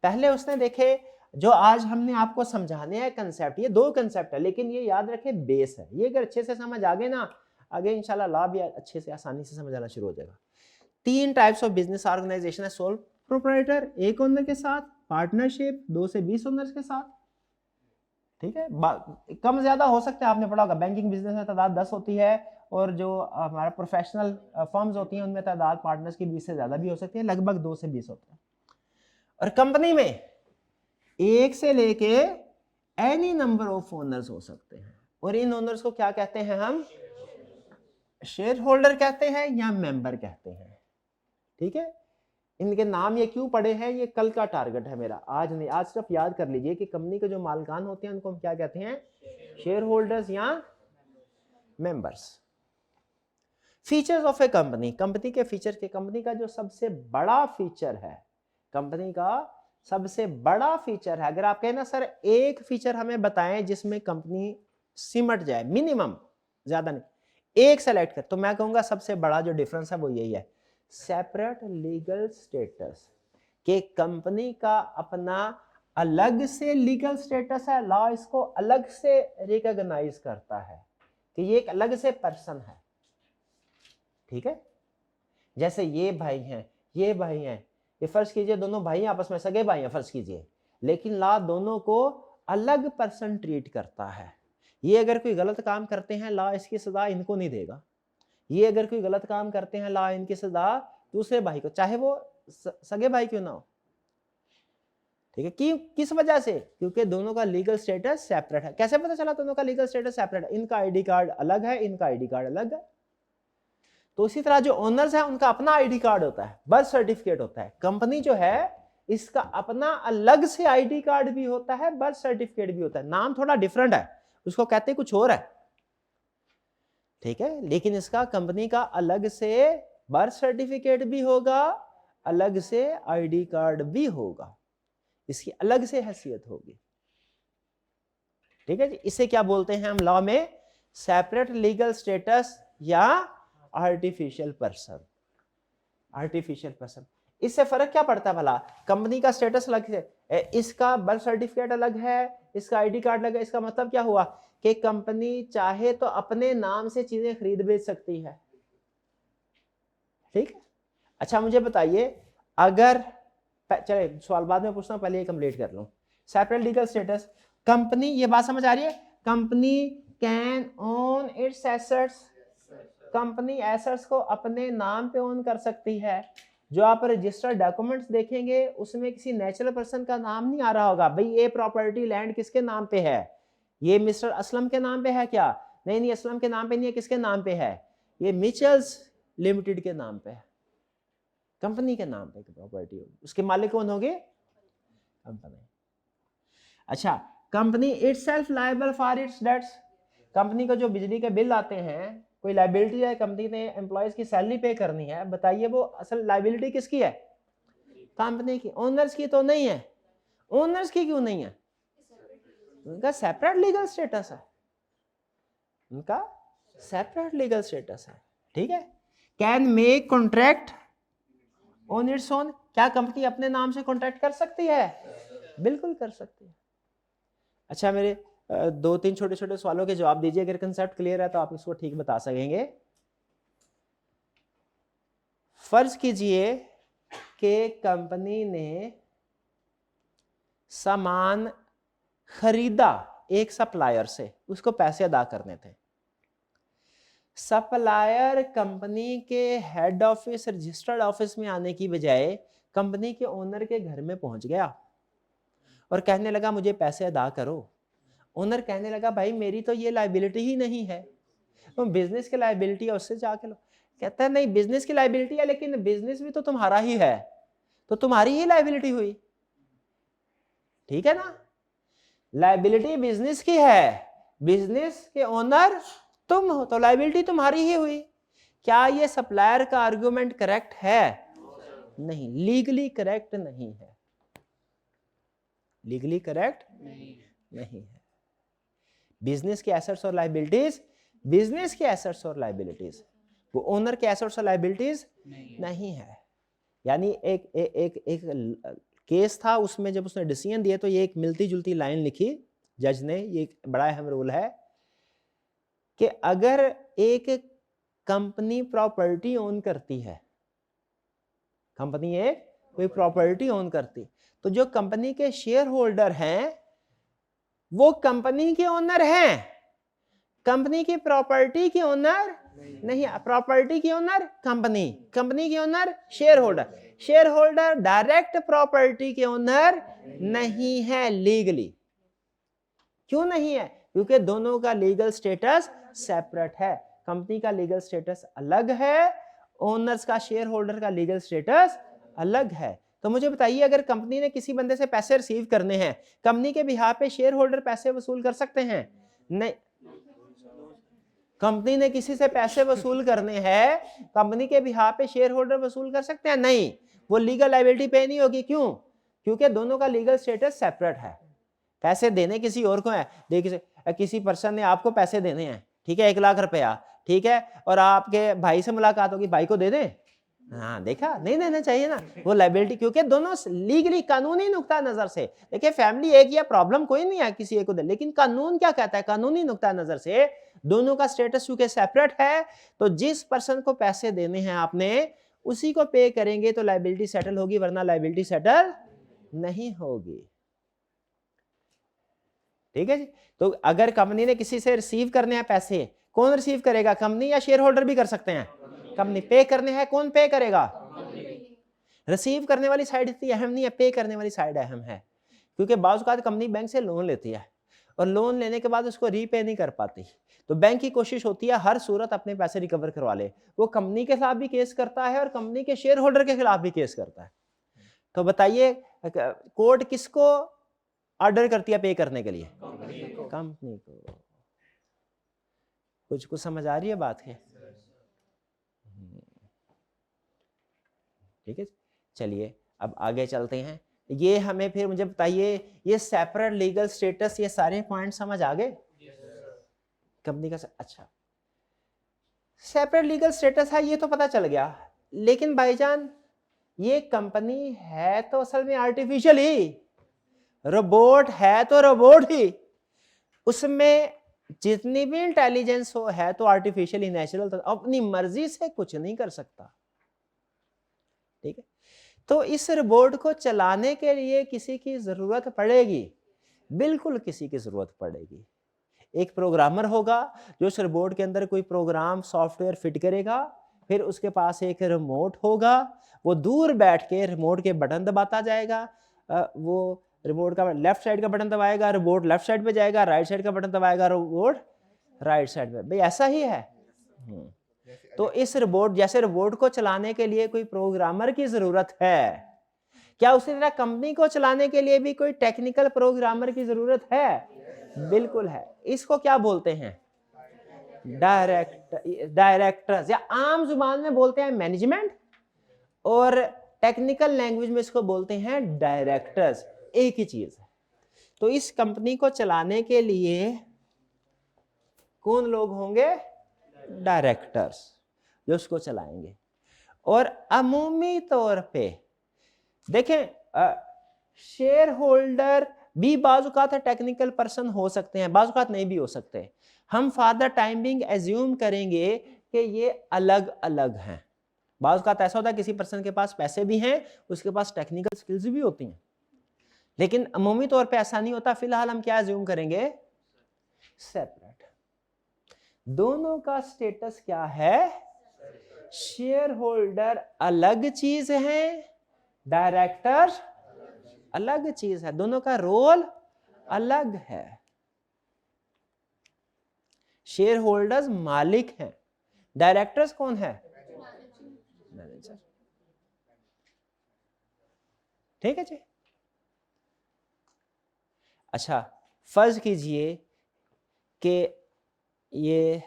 पहले उसने देखे जो आज हमने आपको समझाने हैं कंसेप्ट, ये दो कंसेप्ट है, लेकिन ये याद रखे बेस है। ये अगर अच्छे से समझ आ गए ना, आगे इंशाल्लाह लॉ भी अच्छे से आसानी से समझ आना शुरू हो जाएगा। 3 टाइप्स ऑफ बिजनेस ऑर्गेनाइजेशन है, सोल प्रोप्राइटर एक ओनर के साथ, पार्टनरशिप 2 से 20 ओनर्स के साथ। ठीक है, कम ज्यादा हो सकता है, आपने पढ़ा होगा बैंकिंग बिजनेस में तादाद 10 होती है, और जो हमारा प्रोफेशनल फर्म्स होती हैं उनमें तादाद पार्टनर्स की 20 से ज्यादा भी हो सकती है, लगभग 2 से 20 होता है। और कंपनी में 1 से लेके एनी नंबर ऑफ ओनर्स हो सकते हैं, और इन ओनर्स को क्या कहते हैं, हम शेयर होल्डर कहते हैं या मेंबर कहते हैं। ठीक है, इनके नाम ये क्यों पड़े हैं, ये कल का टारगेट है मेरा, आज नहीं। आज सिर्फ याद कर लीजिए कि कंपनी के जो मालिकान होते हैं उनको हम क्या कहते हैं, शेयर होल्डर्स या members. Features of A company, company के फीचर के, कंपनी का जो सबसे बड़ा फीचर है, कंपनी का सबसे बड़ा फीचर है, अगर आप कहें ना सर एक फीचर हमें बताएं जिसमें कंपनी सिमट जाए, मिनिमम, ज्यादा नहीं, एक सेलेक्ट कर, तो मैं कहूंगा सबसे बड़ा जो डिफरेंस है वो यही है, सेपरेट लीगल स्टेटस। कि कंपनी का अपना अलग से लीगल स्टेटस है, लॉ इसको अलग से रिकॉग्नाइज करता है कि ये एक अलग से पर्सन है। ठीक है, जैसे ये भाई हैं, ये भाई हैं, ये फर्ज कीजिए दोनों भाई आपस में सगे भाई हैं फर्ज कीजिए, लेकिन लॉ दोनों को अलग पर्सन ट्रीट करता है। ये अगर कोई गलत काम करते हैं लॉ इसकी सजा इनको नहीं देगा, ये अगर कोई गलत काम करते हैं लॉ इनकी सजा दूसरे भाई को, चाहे वो सगे भाई क्यों ना हो। ठीक है, किस वजह से, क्योंकि दोनों का लीगल स्टेटस सेपरेट है। कैसे पता चला दोनों का लीगल स्टेटस सेपरेट है, इनका आईडी कार्ड अलग है, इनका आईडी कार्ड अलग है। तो इसी तरह जो ओनर्स है उनका अपना आईडी कार्ड होता है, बर्थ सर्टिफिकेट होता है। कंपनी जो है इसका अपना अलग से आईडी कार्ड भी होता है, बर्थ सर्टिफिकेट भी होता है, नाम थोड़ा डिफरेंट है, उसको कहते कुछ और है। ठीक है, लेकिन इसका कंपनी का अलग से बर्थ सर्टिफिकेट भी होगा, अलग से आईडी कार्ड भी होगा, इसकी अलग से हैसियत होगी। ठीक है जी, इसे क्या बोलते हैं हम लॉ में, सेपरेट लीगल स्टेटस या आर्टिफिशियल पर्सन। आर्टिफिशियल पर्सन, इससे फर्क क्या पड़ता है भला, कंपनी का स्टेटस अलग है, इसका बर्थ सर्टिफिकेट अलग है, इसका आईडी कार्ड अलग है, इसका मतलब क्या हुआ कि कंपनी चाहे तो अपने नाम से चीजें खरीद बेच सकती है। ठीक है, अच्छा मुझे बताइए, अगर चले सवाल बाद में पूछता हूं, पहले ये कंप्लीट कर लूं। सेपरेट लीगल स्टेटस, कंपनी, ये बात समझ आ रही है, company can own its assets, company assets को अपने नाम पे ओन कर सकती है। जो आप रजिस्टर्ड डॉक्यूमेंट्स देखेंगे उसमें किसी नेचुरल पर्सन का नाम नहीं आ रहा होगा, भाई ये प्रॉपर्टी लैंड किसके नाम पे है, ये मिस्टर असलम के नाम पे है क्या, नहीं नहीं असलम के नाम पे नहीं है, किसके नाम पे है, ये मिचेल्स लिमिटेड के नाम पे है, कंपनी के नाम पे प्रॉपर्टी होगी, उसके मालिक कौन होंगे, कंपनी। अच्छा, company itself liable for its debts, company को जो बिजली के बिल आते हैं, कोई लायबिलिटी है, कंपनी ने एम्प्लॉयज की सैलरी पे करनी है, बताइए वो असल लायबिलिटी किसकी है, कंपनी की, ओनर्स की तो नहीं है। ओनर्स की क्यों नहीं है? उनका सेपरेट लीगल स्टेटस है, उनका सेपरेट लीगल स्टेटस है। ठीक है। Can make contract on its own, क्या कंपनी अपने नाम से कॉन्ट्रैक्ट कर सकती है? बिल्कुल कर सकती है। अच्छा, मेरे 2-3 छोटे छोटे सवालों के जवाब दीजिए, अगर कंसेप्ट क्लियर है तो आप इसको ठीक बता सकेंगे। फर्ज कीजिए कि कंपनी ने सामान खरीदा एक सप्लायर से, उसको पैसे अदा करने थे। सप्लायर कंपनी के हेड ऑफिस, रजिस्टर्ड ऑफिस में आने की बजाय कंपनी के ओनर के घर में पहुंच गया और कहने लगा मुझे पैसे अदा करो। ओनर कहने लगा भाई मेरी तो ये लायबिलिटी ही नहीं है, तो बिजनेस की लायबिलिटी है, उससे जाके लो। कहता है नहीं, बिजनेस की लायबिलिटी है लेकिन बिजनेस भी तो तुम्हारा ही है, तो तुम्हारी ही लायबिलिटी हुई। ठीक है ना, लायबिलिटी बिजनेस की है, बिजनेस के ओनर तुम हो, तो लायबिलिटी तुम्हारी ही हुई। क्या ये सप्लायर का आर्गुमेंट करेक्ट है? नहीं, लीगली करेक्ट नहीं है, लीगली करेक्ट नहीं है। बिजनेस के एसेट्स और लायबिलिटीज बिजनेस के एसेट्स और लायबिलिटीज, वो ओनर के एसेट्स और लायबिलिटीज नहीं है। यानी एक एक एक केस था, उसमें जब उसने डिसीजन दिया तो ये एक मिलती जुलती लाइन लिखी जज ने, ये बड़ा अहम रूल है कि अगर एक कंपनी प्रॉपर्टी ओन करती है, कंपनी एक कोई प्रॉपर्टी ओन करती, तो जो कंपनी के शेयर होल्डर हैं वो कंपनी के ओनर हैं, कंपनी की प्रॉपर्टी के ओनर नहीं। प्रॉपर्टी की ओनर कंपनी, कंपनी के owner share holder, share holder direct property के ओनर नहीं है लीगली। क्यों नहीं है? क्योंकि दोनों का लीगल स्टेटस सेपरेट है। कंपनी का लीगल स्टेटस अलग है, ओनर्स का, शेयर होल्डर का लीगल स्टेटस अलग है। तो मुझे बताइए, अगर कंपनी ने किसी बंदे से पैसे रिसीव करने हैं, कंपनी के बिहाफ पे शेयर होल्डर पैसे वसूल कर सकते हैं? नहीं। कंपनी ने किसी से पैसे वसूल करने हैं, कंपनी के बिहाफ पे शेयर होल्डर वसूल कर सकते हैं? नहीं, वो लीगल लायबिलिटी पे नहीं होगी। क्यों? क्योंकि दोनों का लीगल स्टेटस सेपरेट है। पैसे देने किसी और को है, देखिए किसी पर्सन ने आपको पैसे देने हैं, ठीक है, 1 लाख रुपया, ठीक है, और आपके भाई से मुलाकात होगी, भाई को दे दें? हाँ, देखा, नहीं देना चाहिए ना, वो लायबिलिटी, क्योंकि दोनों लीगली कानूनी नुक्ता नजर से, देखिए फैमिली एक या प्रॉब्लम कोई नहीं है किसी एक को दे, लेकिन कानून क्या कहता है, कानूनी नुक्ता नजर से दोनों का स्टेटस चूंकि सेपरेट है, तो जिस पर्सन को पैसे देने हैं आपने उसी को पे करेंगे तो लायबिलिटी सेटल होगी, वरना लायबिलिटी सेटल नहीं होगी। ठीक है जी। तो अगर कंपनी ने किसी से रिसीव करने हैं पैसे, कौन रिसीव करेगा? कंपनी या शेयर होल्डर भी कर सकते हैं? कंपनी। पे करने हैं, कौन पे करेगा? रिसीव करने वाली साइड इतनी अहम नहीं है, पे करने वाली साइड अहम है, क्योंकि बाज़ औक़ात कंपनी बैंक से लोन लेती है और लोन लेने के बाद उसको रीपे नहीं कर पाती, तो बैंक की कोशिश होती है हर सूरत अपने पैसे रिकवर करवा ले। वो कंपनी के खिलाफ भी केस करता है और कंपनी के शेयर होल्डर के खिलाफ भी केस करता है। तो बताइए कोर्ट किसको ऑर्डर करती है पे करने के लिए? कंपनी को। कुछ समझ आ रही है बात है? ठीक है, चलिए अब आगे चलते हैं। ये हमें फिर मुझे बताइए, ये सेपरेट लीगल स्टेटस, ये सारे पॉइंट समझ आ गए? कंपनी का अच्छा सेपरेट लीगल स्टेटस है, ये तो पता चल गया, लेकिन भाईजान ये कंपनी है तो असल में आर्टिफिशियल ही, रोबोट है तो रोबोट ही, उसमें जितनी भी इंटेलिजेंस हो है तो आर्टिफिशियल ही, नेचुरल तो अपनी मर्जी से कुछ नहीं कर सकता। ठीक है, तो इस रोबोट को चलाने के लिए किसी की जरूरत पड़ेगी, बिल्कुल किसी की जरूरत पड़ेगी। एक प्रोग्रामर होगा जो उस रोबोट के अंदर कोई प्रोग्राम सॉफ्टवेयर फिट करेगा, फिर उसके पास एक रिमोट होगा, वो दूर बैठ के रिमोट के बटन दबाता जाएगा, वो रिमोट का लेफ्ट साइड का बटन दबाएगा, रिमोट लेफ्ट साइड पे जाएगा, राइट साइड का बटन दबाएगा, रिमोट राइट साइड पे। भाई ऐसा ही है। तो इस रोबोट, जैसे रोबोट को चलाने के लिए कोई प्रोग्रामर की जरूरत है, क्या उसी तरह कंपनी को चलाने के लिए भी कोई टेक्निकल प्रोग्रामर की जरूरत है? बिल्कुल है। इसको क्या बोलते हैं? डायरेक्टर्स, या आम जुबान में बोलते हैं मैनेजमेंट, और टेक्निकल लैंग्वेज में इसको बोलते हैं डायरेक्टर्स, एक ही चीज है। तो इस कंपनी को चलाने के लिए कौन लोग होंगे? डायरेक्टर्स, जो उसको चलाएंगे। और अमूमी तौर पे देखें, शेयर होल्डर भी बाजुकात टेक्निकल पर्सन हो सकते हैं, बाजुकात नहीं भी हो सकते। हम for the time being assume करेंगे कि ये अलग अलग हैं। बाजुकात ऐसा होता है किसी पर्सन के पास पैसे भी हैं, उसके पास टेक्निकल स्किल्स भी होती हैं, लेकिन अमूमी तौर पे ऐसा नहीं होता। फिलहाल हम क्या एज्यूम करेंगे? सेपरेट। दोनों का स्टेटस क्या है? शेयर होल्डर अलग चीज है, डायरेक्टर अलग चीज है, दोनों का रोल अलग है। शेयर होल्डर्स मालिक हैं, डायरेक्टर्स कौन है? मैनेजर। ठीक है जी। अच्छा, फर्ज कीजिए कि ये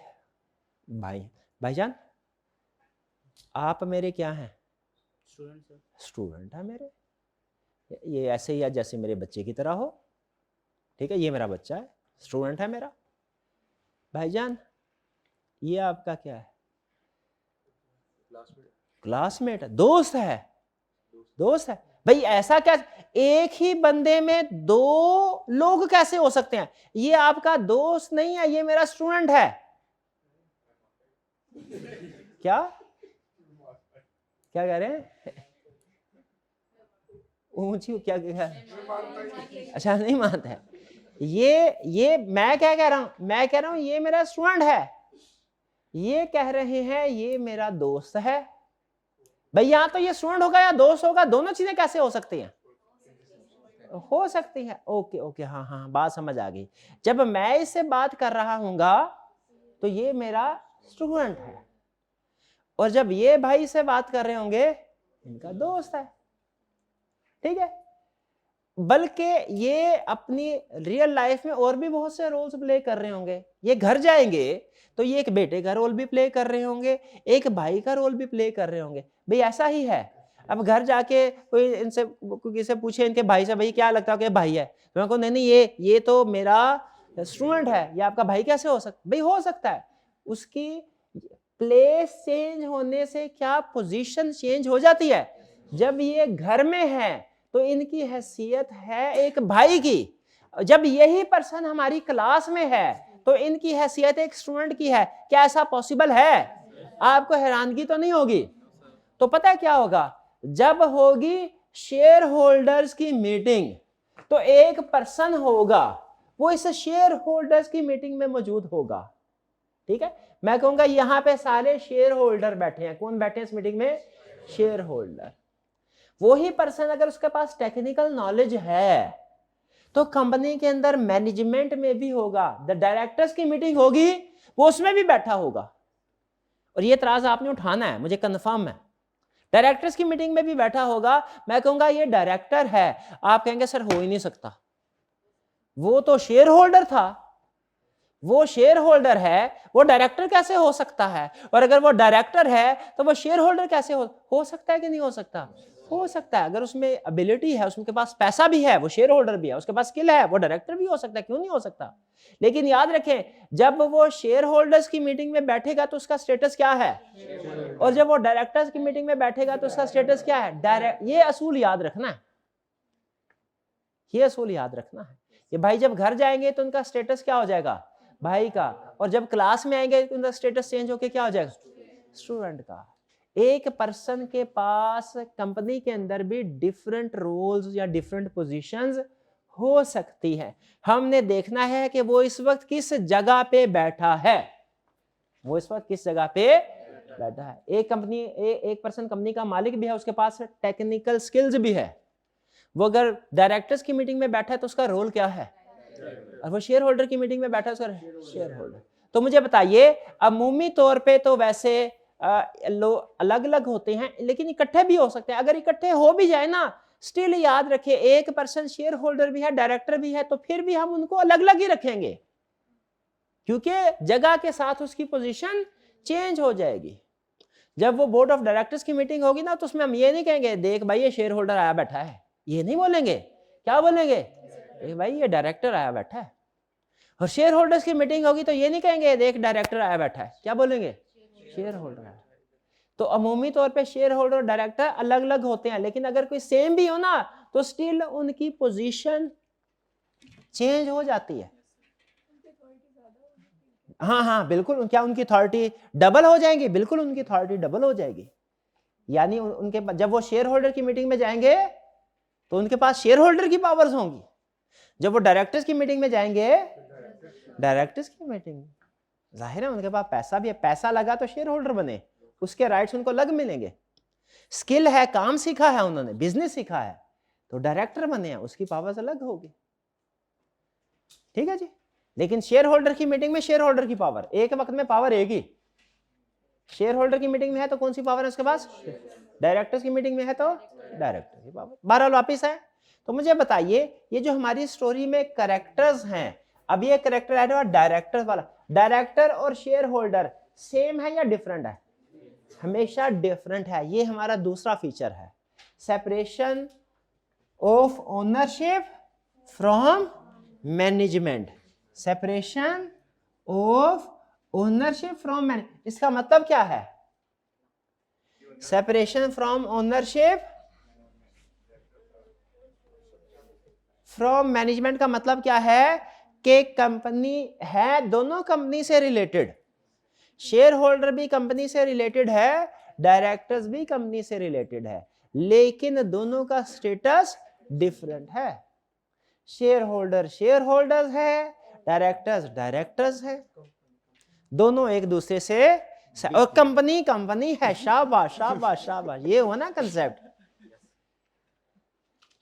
भाईजान आप मेरे क्या हैं? स्टूडेंट है मेरे। ये ऐसे ही जैसे मेरे बच्चे की तरह हो। ठीक है, ये मेरा बच्चा है, स्टूडेंट है मेरा। भाईजान ये आपका क्या है? क्लासमेट है, दोस्त है। दोस्त है भाई। ऐसा क्या, एक ही बंदे में दो लोग कैसे हो सकते हैं? ये आपका दोस्त नहीं है, ये मेरा स्टूडेंट है। क्या क्या कह रहे हैं? ऊंची क्या कह रहे हैं? अच्छा, नहीं मानता है। ये मैं क्या कह रहा हूं? मैं कह रहा हूं ये मेरा स्टूडेंट है, ये कह रहे हैं ये मेरा दोस्त है। भाई यहां तो ये स्टूडेंट होगा या दोस्त होगा, दोनों चीजें कैसे हो सकती हैं? हो सकती है। ओके ओके, हाँ हाँ, बात समझ आ गई। जब मैं इससे बात कर रहा हूंगा तो ये मेरा स्टूडेंट है, और जब ये भाई से बात कर रहे होंगे इनका दोस्त है। ठीक है, बल्कि ये अपनी रियल लाइफ में और भी बहुत से रोल्स प्ले कर रहे होंगे। ये घर जाएंगे तो ये एक बेटे का रोल भी प्ले कर रहे होंगे, एक भाई का रोल भी प्ले कर रहे होंगे। भाई ऐसा ही है। अब घर जाके कोई इनसे किसी से पूछे इनके भाई से, भाई क्या लगता है कि भाई है, तो मैं कहूँ नहीं नहीं ये तो मेरा स्टूडेंट है, ये आपका भाई कैसे हो सकता? भाई हो सकता है। उसकी प्लेस चेंज होने से क्या पोजीशन चेंज हो जाती है? जब ये घर में है तो इनकी हैसियत है एक भाई की, जब यही पर्सन हमारी क्लास में है तो इनकी हैसियत एक स्टूडेंट की है। क्या ऐसा पॉसिबल है? आपको हैरानगी तो नहीं होगी? तो पता है क्या होगा? जब होगी शेयर होल्डर्स की मीटिंग तो एक पर्सन होगा, वो इस शेयर होल्डर्स की मीटिंग में मौजूद होगा। ठीक है, मैं कहूंगा यहां पे सारे शेयर होल्डर बैठे हैं। कौन बैठे हैं इस मीटिंग में? Share holder. वही पर्सन अगर उसके पास टेक्निकल नॉलेज है तो कंपनी के अंदर मैनेजमेंट में भी होगा। द डायरेक्टर्स की मीटिंग होगी, वो उसमें भी बैठा होगा। और ये एतराज आपने उठाना है, मुझे कंफर्म है। डायरेक्टर्स की मीटिंग में भी बैठा होगा। मैं कहूंगा ये डायरेक्टर है, आप कहेंगे सर हो ही नहीं सकता, वो तो शेयर होल्डर था। वो शेयर होल्डर है, वो डायरेक्टर कैसे हो सकता है? और अगर वो डायरेक्टर है तो वो शेयर होल्डर कैसे हो सकता है कि नहीं हो सकता? हो सकता है। अगर उसमें एबिलिटी है, उसके पास पैसा भी है, वो शेयर होल्डर भी है, उसके पास स्किल है, वो डायरेक्टर भी हो सकता है। क्यों नहीं हो सकता? लेकिन याद रखें, जब वो शेयर होल्डर्स की मीटिंग में बैठेगा तो उसका स्टेटस क्या है, और जब वो डायरेक्टर्स की मीटिंग में बैठेगा तो उसका स्टेटस क्या है? डायरेक्ट। ये असूल याद रखना है, ये असूल याद रखना है। ये भाई जब घर जाएंगे तो उनका स्टेटस क्या हो जाएगा? भाई का। और जब क्लास में आएंगे तो उनका स्टेटस चेंज होके क्या हो जाएगा? स्टूडेंट का। एक पर्सन के पास कंपनी के अंदर भी डिफरेंट रोल्स या डिफरेंट पोजीशंस हो सकती है। हमने देखना है कि वो इस वक्त किस जगह पे बैठा है, वो इस वक्त किस जगह पे बैठा है। एक पर्सन कंपनी का मालिक भी है, उसके पास टेक्निकल स्किल्स भी है। वो अगर डायरेक्टर्स की मीटिंग में बैठा है तो उसका रोल क्या है? और वो शेयर होल्डर की मीटिंग में बैठा है, उसका शेयर होल्डर। तो मुझे बताइए, अमूमी तौर पे तो वैसे अलग अलग होते हैं, लेकिन इकट्ठे भी हो सकते हैं। अगर इकट्ठे हो भी जाए ना, स्टिल याद रखिए एक पर्सन शेयर होल्डर भी है, डायरेक्टर भी है, तो फिर भी हम उनको अलग अलग ही रखेंगे, क्योंकि जगह के साथ उसकी पोजीशन चेंज हो जाएगी। जब वो बोर्ड ऑफ डायरेक्टर्स की मीटिंग होगी ना, तो उसमें हम ये नहीं कहेंगे देख भाई ये शेयर होल्डर आया बैठा है, ये नहीं बोलेंगे। क्या बोलेंगे? देख भाई ये डायरेक्टर आया बैठा है। और शेयर होल्डर्स की मीटिंग होगी तो ये नहीं कहेंगे देख डायरेक्टर आया बैठा है, क्या बोलेंगे? शेयर होल्डर आया। तो अमूमी तौर पे शेयर होल्डर और डायरेक्टर अलग अलग होते हैं, लेकिन अगर कोई सेम भी हो ना तो स्टिल उनकी पोजीशन चेंज हो जाती है। हाँ हाँ बिल्कुल, क्या उनकी अथॉरिटी डबल हो जाएंगी? बिल्कुल उनकी अथॉरिटी डबल हो जाएगी। यानी उनके जब वो शेयर होल्डर की मीटिंग में जाएंगे तो उनके पास शेयर होल्डर की पावर्स होंगी, जब वो डायरेक्टर्स की मीटिंग में जाएंगे डायरेक्टर्स की मीटिंग, जाहिर है उनके पास पैसा भी है, पैसा लगा तो शेयर होल्डर बने, उसके राइट्स उनको अलग मिलेंगे। स्किल है, काम सीखा है उन्होंने, बिजनेस सीखा है, तो डायरेक्टर बने हैं, उसकी पावर्स अलग होगी। ठीक है जी। लेकिन शेयर होल्डर की मीटिंग में शेयर होल्डर की पावर, एक वक्त में पावर एक ही। शेयर होल्डर की मीटिंग में है तो कौन सी पावर है उसके पास? डायरेक्टर्स की मीटिंग में है तो डायरेक्टर की पावर। बहरहाल वापिस है, तो मुझे बताइए ये जो हमारी स्टोरी में कैरेक्टर्स हैं, अब ये कैरेक्टर है डायरेक्टर वाला, डायरेक्टर और शेयर होल्डर सेम है या डिफरेंट है? हमेशा डिफरेंट है। ये हमारा दूसरा फीचर है, separation of ownership from management. Separation of ownership from management, इसका मतलब क्या है? Separation from ownership from management का मतलब क्या है कि कंपनी है, दोनों कंपनी से रिलेटेड, शेयर होल्डर भी कंपनी से रिलेटेड है, डायरेक्टर्स भी कंपनी से रिलेटेड है, लेकिन दोनों का स्टेटस डिफरेंट है। शेयर होल्डर शेयर होल्डर्स है, डायरेक्टर्स डायरेक्टर्स है, दोनों एक दूसरे से, और कंपनी कंपनी है। शाबाश शाबाश शाबाश, ये हुआ ना कंसेप्ट।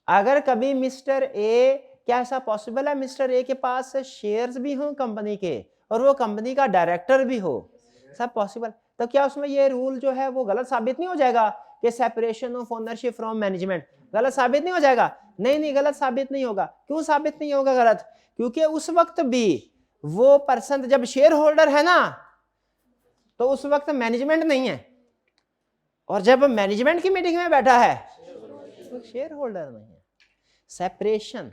अगर कभी मिस्टर ए, क्या ऐसा पॉसिबल है मिस्टर ए के पास शेयर्स भी हों कंपनी के और वो कंपनी का डायरेक्टर भी हो? सब पॉसिबल। तो क्या उसमें ये रूल जो है वो गलत साबित नहीं हो जाएगा कि separation of ownership from management गलत साबित नहीं हो जाएगा? नहीं नहीं, गलत साबित नहीं होगा। क्यों साबित नहीं होगा गलत? क्योंकि उस वक्त भी वो पर्सन जब शेयर होल्डर है ना, तो उस वक्त मैनेजमेंट नहीं है, और जब मैनेजमेंट की मीटिंग में बैठा है तो शेयर होल्डर नहीं है। सेपरेशन,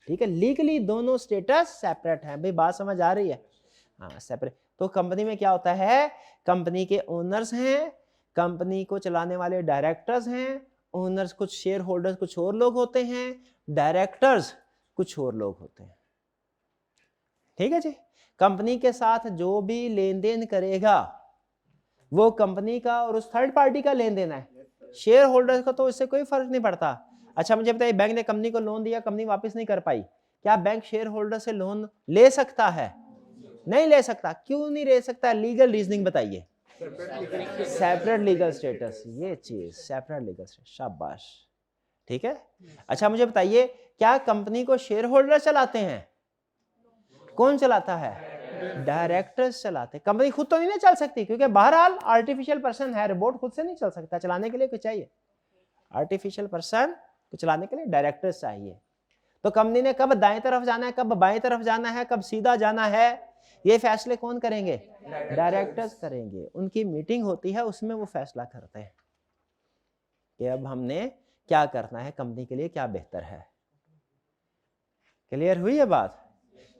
ठीक है, लीगली दोनों स्टेटस सेपरेट है। भाई बात समझ आ रही है? हाँ सेपरेट। तो कंपनी में क्या होता है, कंपनी के ओनर्स हैं, कंपनी को चलाने वाले डायरेक्टर्स हैं, ओनर्स कुछ, शेयर होल्डर्स कुछ और लोग होते हैं, डायरेक्टर्स कुछ और लोग होते हैं। ठीक है जी। कंपनी के साथ जो भी लेन देन करेगा वो कंपनी का और उस थर्ड पार्टी का लेन देन है, शेयर होल्डर्स का तो इससे कोई फर्क नहीं पड़ता। अच्छा मुझे बताइए, बैंक ने कंपनी को लोन दिया, कंपनी वापस नहीं कर पाई, क्या बैंक शेयर होल्डर से लोन ले सकता है? नहीं ले सकता। क्यों नहीं ले सकता? लीगल रीजनिंग बताइए। सेपरेट लीगल स्टेटस, ये चीज सेपरेट लीगल स्टेटस, शाबाश। ठीक है। अच्छा मुझे बताइए, क्या कंपनी को शेयर होल्डर चलाते हैं? कौन चलाता है? डायरेक्टर्स चलाते। कंपनी खुद तो नहीं ना चल सकती, क्योंकि बहरहाल आर्टिफिशियल पर्सन है, रोबोट खुद से नहीं चल सकता, चलाने के लिए कोई चाहिए। आर्टिफिशियल पर्सन को चलाने के लिए डायरेक्टर्स चाहिए। तो कंपनी ने कब दाएं तरफ जाना है, कब बाएं तरफ जाना है, कब सीधा जाना है, ये फैसले कौन करेंगे? डायरेक्टर्स करेंगे। उनकी मीटिंग होती है, उसमें वो फैसला करते हैं कि अब हमने क्या करना है, कंपनी के लिए क्या बेहतर है। क्लियर हुई है बात?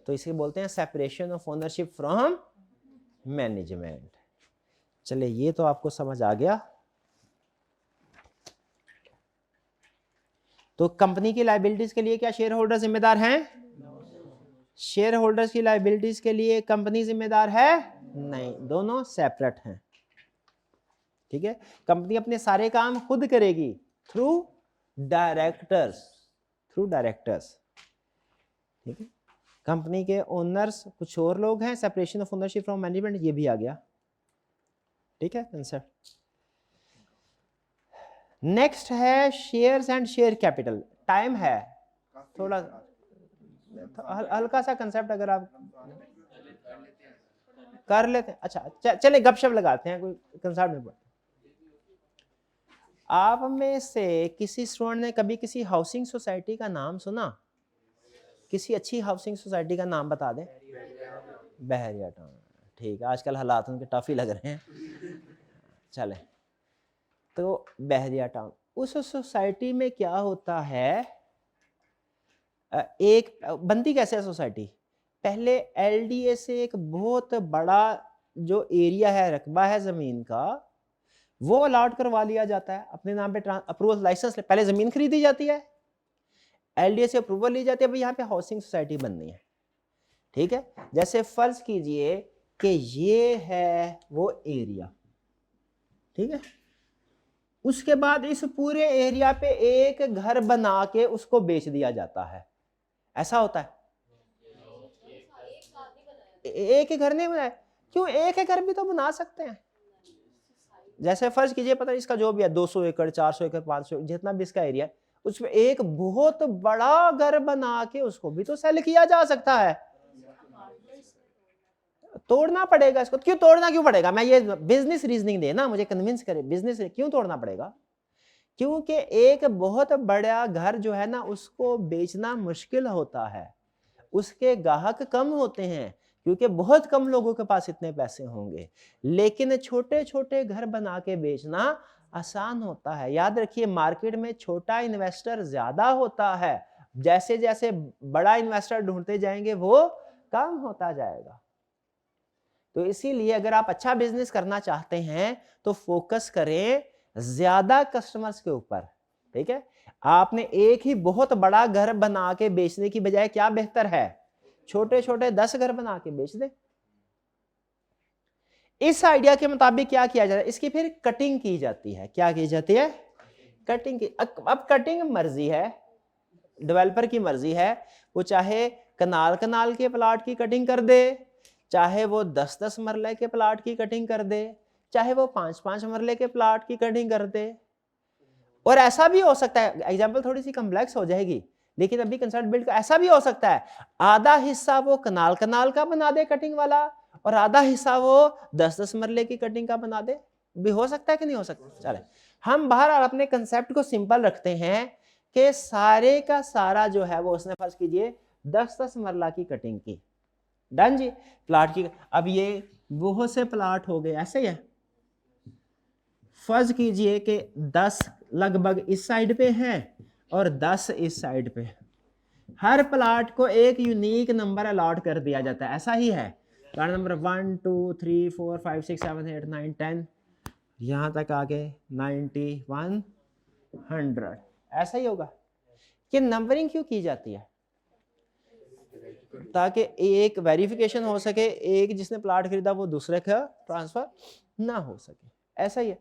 तो इसे बोलते हैं separation of ownership from management. चलिए ये तो आपको समझ आ गया। तो कंपनी की लायबिलिटीज के लिए क्या शेयर होल्डर जिम्मेदार हैं? शेयर होल्डर्स की लायबिलिटीज के लिए कंपनी जिम्मेदार है? नहीं, दोनों सेपरेट हैं। ठीक है। कंपनी अपने सारे काम खुद करेगी थ्रू डायरेक्टर्स, थ्रू डायरेक्टर्स। ठीक है। कंपनी के ओनर्स कुछ और लोग हैं, separation of ownership from management, ये भी आ गया। ठीक है कंसेप्ट। नेक्स्ट है shares and share capital. Time है थोड़ा, हल्का सा कंसेप्ट अगर आप कर लेते हैं। अच्छा चले गपशप लगाते हैं, कोई कंसेप्ट नहीं पड़ता। आप में से किसी स्टूडेंट ने कभी किसी हाउसिंग सोसाइटी का नाम सुना? किसी अच्छी हाउसिंग सोसाइटी का नाम बता दें। बहरिया टाउन, ठीक है। आजकल हालात उनके टफ ही लग रहे हैं। चले तो बहरिया टाउन, उस सोसाइटी में क्या होता है, एक बनती कैसे है सोसाइटी, पहले एलडीए से एक बहुत बड़ा जो एरिया है, रकबा है जमीन का, वो अलॉट करवा लिया जाता है अपने नाम पे, अप्रूवल लाइसेंस पहले जमीन खरीदी जाती है, एलडीए से अप्रूवल ली जाती है, भाई यहाँ पे हाउसिंग सोसाइटी बननी है, ठीक है। जैसे फर्ज कीजिए कि ये है वो एरिया, ठीक है, उसके बाद इस पूरे एरिया पे एक घर बना के उसको बेच दिया जाता है, ऐसा होता है। एक ही घर नहीं बनाया, क्यों, एक ही घर भी तो बना सकते हैं। जैसे फर्ज कीजिए पता इसका जो भी है 200 एकड़ 400 एकड़ 500 जितना भी इसका एरिया है, उसमें एक बहुत बड़ा घर बना के उसको भी तो सेल किया जा सकता है। तोड़ना पड़ेगा इसको, क्यों तोड़ना क्यों पड़ेगा, मैं ये बिजनेस रीजनिंग दे ना, मुझे कन्विंस करे, बिजनेस क्यों तोड़ना पड़ेगा, क्योंकि एक बहुत बड़ा घर जो है ना उसको बेचना मुश्किल होता है, उसके ग्राहक कम होते हैं, क्योंकि बहुत कम लोगों के पास इतने पैसे होंगे, लेकिन छोटे छोटे घर बना के बेचना आसान होता है। याद रखिए मार्केट में छोटा इन्वेस्टर ज्यादा होता है, जैसे जैसे बड़ा इन्वेस्टर ढूंढते जाएंगे वो कम होता जाएगा। तो इसीलिए अगर आप अच्छा बिजनेस करना चाहते हैं तो फोकस करें ज्यादा कस्टमर्स के ऊपर, ठीक है। आपने एक ही बहुत बड़ा घर बना के बेचने की बजाय क्या बेहतर है, छोटे छोटे 10 घर बना के बेच दे। इस आइडिया के मुताबिक क्या किया जाता है, इसकी फिर कटिंग की जाती है, क्या की जाती है, कटिंग की। अब कटिंग मर्जी है, डेवलपर की मर्जी है, वो चाहे कनाल कनाल के प्लाट की कटिंग कर दे, चाहे वो 10-10 मरले के प्लाट की कटिंग कर दे, चाहे वो 5-5 मरले के प्लाट की कटिंग कर दे। और ऐसा भी हो सकता है, एग्जांपल थोड़ी सी कॉम्प्लेक्स हो जाएगी, लेकिन अभी कंसल्ट बिल्ड का ऐसा भी हो सकता है, आधा हिस्सा वो कनाल कनाल का बना दे कटिंग वाला, और आधा हिस्सा वो 10-10 मरले की कटिंग का बना दे, भी हो सकता है कि नहीं हो सकता। चले हम बाहर अपने कंसेप्ट को सिंपल रखते हैं कि सारे का सारा जो है वो उसने फर्ज कीजिए 10-10 मरला की कटिंग की, डन जी, प्लाट की। अब ये बहुत से प्लाट हो गए, ऐसे ही है, फर्ज कीजिए कि 10 लगभग इस साइड पे हैं और 10 इस साइड पे, हर प्लाट को एक यूनिक नंबर अलॉट कर दिया जाता है, ऐसा ही है, प्लाट नंबर 1 2 3 4 5 6 7 8 9 10 यहां तक आके 90 100, ऐसा ही होगा। कि नंबरिंग क्यों की जाती है, ताकि एक वेरिफिकेशन हो सके, एक जिसने प्लाट खरीदा वो दूसरे का ट्रांसफर ना हो सके, ऐसा ही है।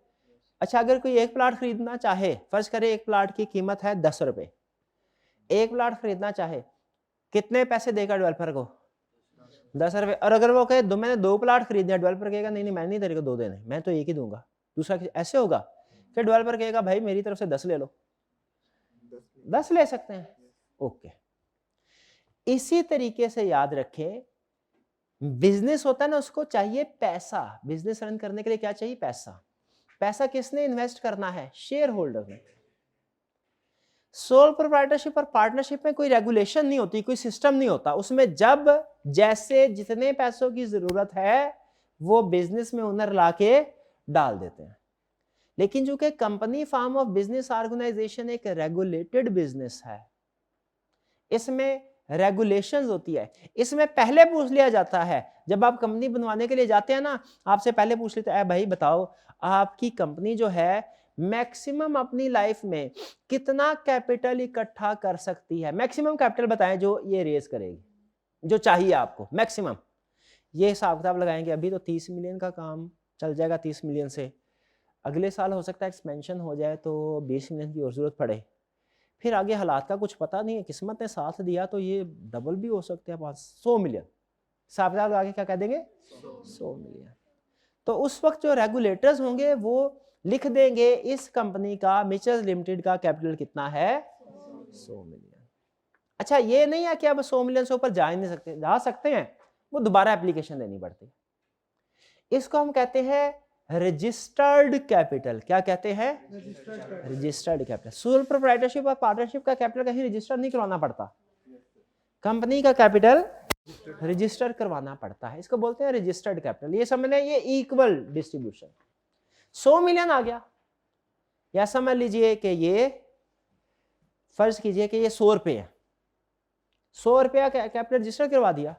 अच्छा अगर कोई एक प्लाट खरीदना चाहे, फर्ज करे एक प्लाट की कीमत है 10 रुपए, एक प्लाट खरीदना चाहे कितने पैसे देगा डेवलपर को, 10 रुपए। और अगर वो कहे मैंने 2 प्लाट खरीदने, डेवलपर कहेगा नहीं नहीं मैं नहीं तेरे को 2 देने, मैं तो एक ही दूंगा, दूसरा ऐसे होगा। फिर डेवलपर कहेगा भाई मेरी तरफ से 10 ले लो, 10 ले सकते हैं, ओके। इसी तरीके से याद रखें, बिजनेस होता है ना उसको चाहिए पैसा, बिजनेस रन करने के लिए क्या चाहिए, पैसा। पैसा किसने इन्वेस्ट करना है, शेयर होल्डर ने। सोल प्रोप्राइटरशिप और पार्टनरशिप में कोई रेगुलेशन नहीं होती, कोई सिस्टम नहीं होता, उसमें जब जैसे जितने पैसों की जरूरत है वो बिजनेस में ओनर लाके डाल देते हैं। लेकिन जो कि company form of business organisation एक रेगुलेटेड बिजनेस है, इसमें रेगुलेशंस होती है, इसमें पहले पूछ लिया जाता है, जब आप कंपनी बनवाने के लिए जाते हैं ना, आपसे पहले पूछ लेते हैं भाई बताओ आपकी कंपनी जो है मैक्सिमम अपनी लाइफ में कितना कैपिटल इकट्ठा कर सकती है, मैक्सिमम कैपिटल बताएं जो ये रेज करेगी, जो चाहिए आपको मैक्सिमम। ये हिसाब किताब लगाएंगे, अभी तो 30 मिलियन का काम चल जाएगा, 30 मिलियन से अगले साल हो सकता है एक्सपेंशन हो जाए तो 20 मिलियन की और जरूरत पड़े, फिर आगे हालात का कुछ पता नहीं है, किस्मत ने साथ दिया तो ये डबल भी हो सकते हैं, 100 मिलियन हिसाब किताब आगे क्या कह देंगे 100 मिलियन। तो उस वक्त जो रेगुलेटर्स होंगे वो लिख देंगे इस कंपनी का मिचेस लिमिटेड का कैपिटल कितना है 100 मिलियन। अच्छा ये नहीं है कि अब 100 मिलियन से ऊपर जा ही नहीं सकते, जा सकते हैं, वो दोबारा एप्लीकेशन देनी पड़ती है। इसको हम कहते हैं रजिस्टर्ड कैपिटल, क्या कहते हैं रजिस्टर्ड कैपिटल। सोल प्रोप्राइटरशिप और पार्टनरशिप का कैपिटल कहीं रजिस्टर नहीं करवाना पड़ता, कंपनी का कैपिटल रजिस्टर करवाना पड़ता है, इसको बोलते हैं रजिस्टर्ड कैपिटल। ये समझ लें ये इक्वल डिस्ट्रीब्यूशन। 100 मिलियन आ गया, या समझ लीजिए कि ये फर्ज कीजिए कि ये 100 रुपये है, 100 रुपया कैपिटल रजिस्टर करवा दिया।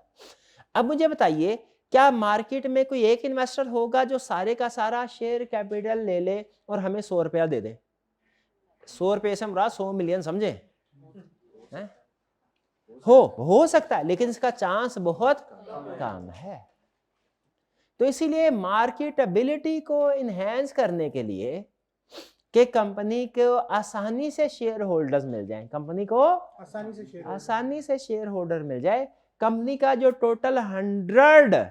अब मुझे बताइए क्या मार्केट में कोई एक इन्वेस्टर होगा जो सारे का सारा शेयर कैपिटल ले ले और हमें 100 रुपया दे दे? 100 रुपये से मुराद 100 मिलियन समझे हैं? हो सकता है, लेकिन इसका चांस बहुत कम है। तो इसीलिए मार्केटेबिलिटी को इनहेंस करने के लिए कि कंपनी को आसानी से शेयर होल्डर्स मिल जाएं, कंपनी को आसानी से शेयर होल्डर मिल जाए, कंपनी का जो टोटल 100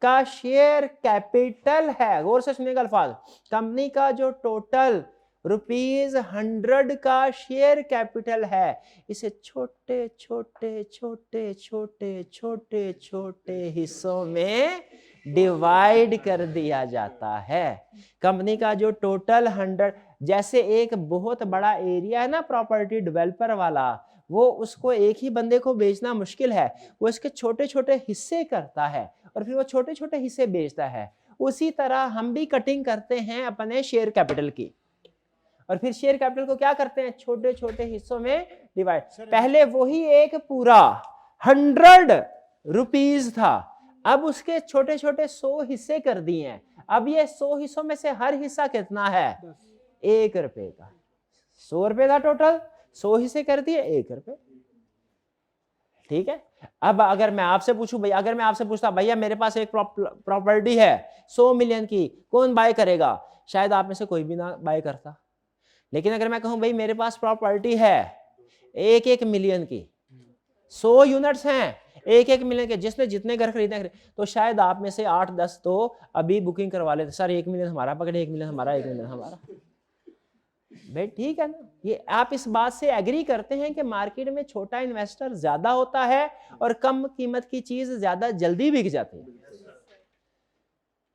का शेयर कैपिटल है, गौर से सुनिएगा अल्फाज, कंपनी का जो टोटल ₹100 का शेयर कैपिटल है, इसे छोटे छोटे छोटे छोटे छोटे छोटे हिस्सों में डिवाइड कर दिया जाता है। कंपनी का जो टोटल 100, जैसे एक बहुत बड़ा एरिया है ना प्रॉपर्टी डेवलपर वाला, वो उसको एक ही बंदे को बेचना मुश्किल है, वो इसके छोटे छोटे हिस्से करता है और फिर वो छोटे छोटे हिस्से बेचता है। उसी तरह हम भी कटिंग करते हैं अपने शेयर कैपिटल की और फिर शेयर कैपिटल को क्या करते हैं, छोटे छोटे हिस्सों में डिवाइड। पहले वही एक पूरा 100 रुपीज था, अब उसके छोटे छोटे 100 हिस्से कर दिए हैं। अब ये 100 हिस्सों में से हर हिस्सा कितना है, 1 रुपए का। 100 रुपए था टोटल, 100 हिस्से कर दिए 1 रुपए, ठीक है। अब अगर मैं आपसे पूछूं भैया, अगर मैं आपसे पूछता भैया मेरे पास एक प्रॉपर्टी है 100 मिलियन की, कौन बाय करेगा, शायद आप में से कोई भी ना बाय करता। लेकिन अगर मैं कहूं भाई मेरे पास प्रॉपर्टी है 1-1 मिलियन की, 100 यूनिट्स हैं 1-1 मिलियन के, जिसने जितने घर खरीदने, तो शायद आप में से 8-10 तो अभी बुकिंग करवा लेते, सर 1 मिलियन हमारा पकड़े, 1 मिलियन हमारा, 1 मिलियन हमारा। भाई ठीक है ना, ये आप इस बात से एग्री करते हैं कि मार्केट में छोटा इन्वेस्टर ज्यादा होता है और कम कीमत की चीज ज्यादा जल्दी बिक जाती है।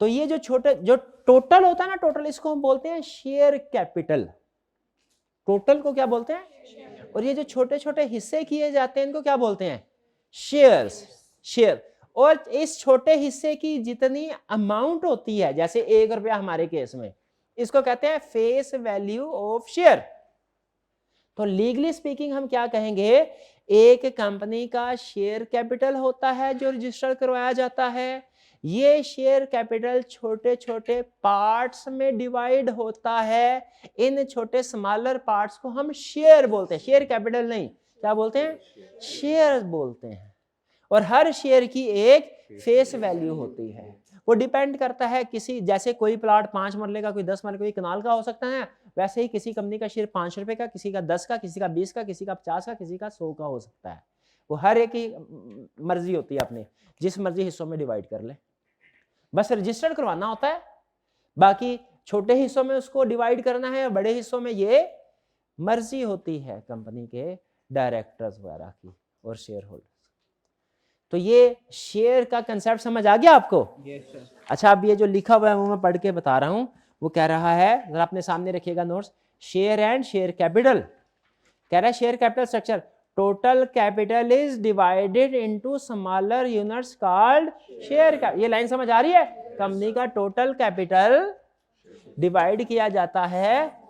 तो ये जो छोटे जो टोटल होता है ना, टोटल इसको हम बोलते हैं शेयर कैपिटल। टोटल को क्या बोलते हैं, और ये जो छोटे छोटे हिस्से किए जाते हैं इनको क्या बोलते हैं, शेयर्स, शेयर। और इस छोटे हिस्से की जितनी अमाउंट होती है, जैसे 1 रुपया हमारे केस में, इसको कहते हैं फेस वैल्यू ऑफ शेयर। तो लीगली स्पीकिंग हम क्या कहेंगे, एक कंपनी का शेयर कैपिटल होता है जो रजिस्टर करवाया जाता है, ये शेयर कैपिटल छोटे छोटे पार्ट्स में डिवाइड होता है, इन छोटे स्मॉलर पार्ट्स को हम शेयर बोलते हैं, शेयर कैपिटल नहीं, क्या बोलते हैं, शेयर बोलते हैं। और हर शेयर की एक फेस वैल्यू होती है, वो डिपेंड करता है किसी, जैसे कोई प्लॉट 5 मरले का, कोई 10 मरले, कोई कनाल का हो सकता है, वैसे ही किसी कंपनी का शेयर 5 रुपए का, किसी का 10 का, किसी का 20 का, किसी का 50 का, किसी का 100 का हो सकता है। वो हर एक की मर्जी होती है, अपने जिस मर्जी हिस्सों में डिवाइड कर ले, बस रजिस्टर करवाना होता है। बाकी छोटे हिस्सों में उसको डिवाइड करना है, बड़े हिस्सों में ये मर्जी होती है कंपनी के डायरेक्टर्स वगैरह की और शेयर होल्डर। तो ये शेयर का कंसेप्ट समझ आ गया आपको? yes, sir. अच्छा, अब ये जो लिखा हुआ है वो मैं पढ़ के बता रहा हूं, वो कह रहा है, जरा अपने सामने रखिएगा notes, share and share capital. कह रहा है share capital structure, total capital is divided into smaller units called share capital. ये लाइन समझ आ रही है? कंपनी का टोटल कैपिटल डिवाइड किया जाता है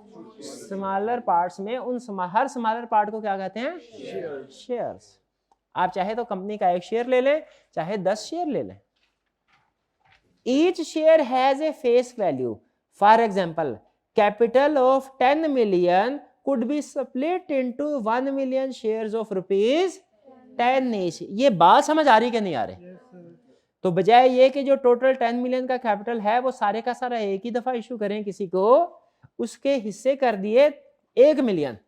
स्मॉलर पार्ट्स में, उन हर स्मॉलर पार्ट को क्या कहते हैं, शेयर्स। आप चाहे तो कंपनी का 1 शेयर ले लें, चाहे 10 शेयर ले लें। Each share has a face value. For example, capital of 10 million could be split into 1 million shares of ₹10 each। ये बात समझ आ रही कि नहीं आ रही? तो बजाय ये कि जो टोटल 10 मिलियन का कैपिटल है वो सारे का सारा एक ही दफा इशू करें किसी को, उसके हिस्से कर दिए 1 मिलियन,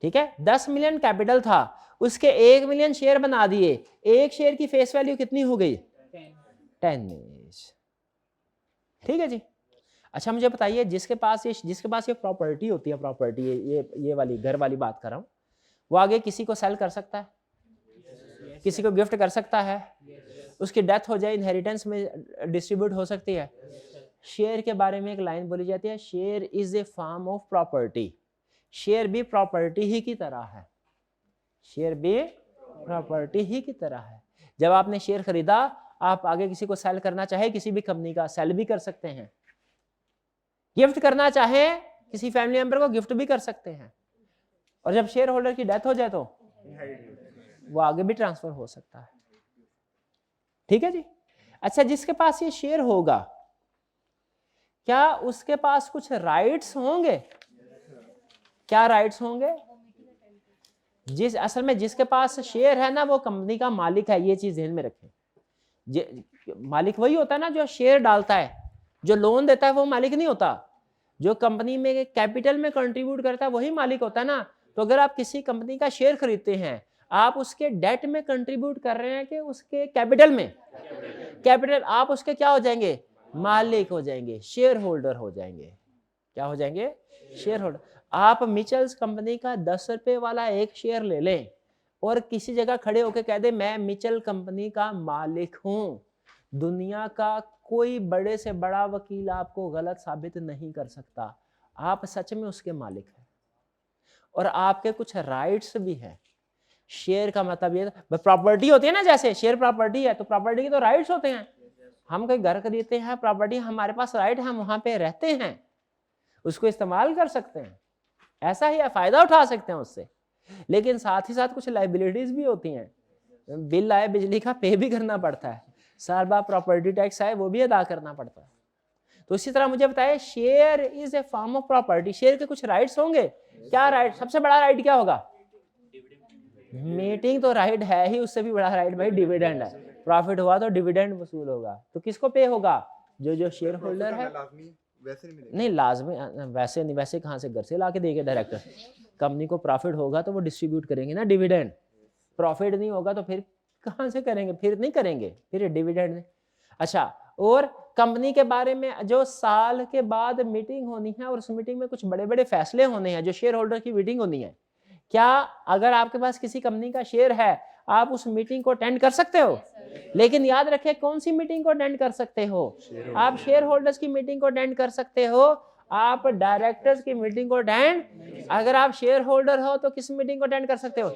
ठीक है। 10 मिलियन कैपिटल था, उसके 1 मिलियन शेयर बना दिए, एक शेयर की फेस वैल्यू कितनी हो गई, 10। ठीक है जी। अच्छा मुझे बताइए, जिसके पास ये प्रॉपर्टी होती है, प्रॉपर्टी ये वाली घर वाली बात कर रहा हूं, वो आगे किसी को सेल कर सकता है, किसी को गिफ्ट कर सकता है, उसकी डेथ हो जाए इनहेरिटेंस में डिस्ट्रीब्यूट हो सकती है। शेयर के बारे में एक लाइन बोली जाती है, share is a form of property. Share भी प्रॉपर्टी ही की तरह है, शेयर भी प्रॉपर्टी ही की तरह है। जब आपने शेयर खरीदा, आप आगे किसी को सेल करना चाहे, किसी भी कंपनी का सेल भी कर सकते हैं, गिफ्ट करना चाहे किसी फैमिली मेंबर को गिफ्ट भी कर सकते हैं, और जब शेयर होल्डर की डेथ हो जाए तो वो आगे भी ट्रांसफर हो सकता है। ठीक है जी। अच्छा, जिसके पास ये शेयर होगा, क्या उसके पास कुछ राइट्स होंगे? क्या राइट्स होंगे? असल में जिसके पास शेयर है ना, वो कंपनी का मालिक है, ये चीज ध्यान में रखें। मालिक वही होता है ना जो शेयर डालता है, जो लोन देता है वो मालिक नहीं होता, जो कंपनी में कैपिटल में कंट्रीब्यूट करता है वही मालिक होता है ना। तो अगर आप किसी कंपनी का शेयर खरीदते हैं, आप उसके डेट में कंट्रीब्यूट कर रहे हैं कि उसके कैपिटल में? कैपिटल। आप उसके क्या हो जाएंगे? मालिक हो जाएंगे, शेयर होल्डर हो जाएंगे। क्या हो जाएंगे? Share holder. आप मिचेल्स कंपनी का 10 रुपए वाला एक शेयर ले लें और किसी जगह खड़े होकर कह दे मैं मिचेल कंपनी का मालिक हूं, दुनिया का कोई बड़े से बड़ा वकील आपको गलत साबित नहीं कर सकता। आप सच में उसके मालिक हैं और आपके कुछ राइट्स भी हैं। शेयर का मतलब ये प्रॉपर्टी होती है ना, जैसे शेयर प्रॉपर्टी है तो प्रॉपर्टी के तो राइट्स होते हैं। हम कोई घर खरीदते हैं, प्रॉपर्टी हमारे पास राइट है, हम वहां पे रहते हैं, उसको इस्तेमाल कर सकते हैं, ऐसा ही फायदा उठा सकते हैं उससे। लेकिन साथ ही साथ कुछ लाइबिलिटीज भी होती हैं। बिल आए बिजली का, पे भी करना पड़ता है, साल बाद प्रॉपर्टी टैक्स आए वो भी अदा करना पड़ता है। तो इसी तरह मुझे बताए, share is a form of property. Share के कुछ राइट्स होंगे। क्या राइट? सबसे बड़ा राइट क्या होगा? मीटिंग तो राइट है ही, उससे भी बड़ा राइट भाई डिविडेंड है। प्रॉफिट हुआ तो डिविडेंड वसूल होगा। तो किसको पे होगा? जो शेयर होल्डर है। वैसे नहीं लाजमी, वैसे नहीं, वैसे कहाँ से घर से ला के देंगे डायरेक्टर। कंपनी को प्रॉफिट होगा तो वो डिस्ट्रीब्यूट करेंगे ना डिविडेंड। प्रॉफिट नहीं होगा तो फिर कहाँ से करेंगे? फिर नहीं करेंगे, फिर डिविडेंड। अच्छा, और कंपनी के बारे में जो साल के बाद मीटिंग होनी है और उस मीटिंग में कुछ बड़े बड़े फैसले होने हैं, जो शेयर होल्डर की मीटिंग होनी है, क्या अगर आपके पास किसी कंपनी का शेयर है, आप उस मीटिंग को अटेंड कर सकते हो? लेकिन याद रखें, कौन सी मीटिंग को अटेंड कर सकते हो? आप शेयर होल्डर्स की मीटिंग को अटेंड कर सकते हो, आप डायरेक्टर्स की मीटिंग को अटेंड, अगर आप शेयर होल्डर हो तो किस मीटिंग को अटेंड कर सकते हो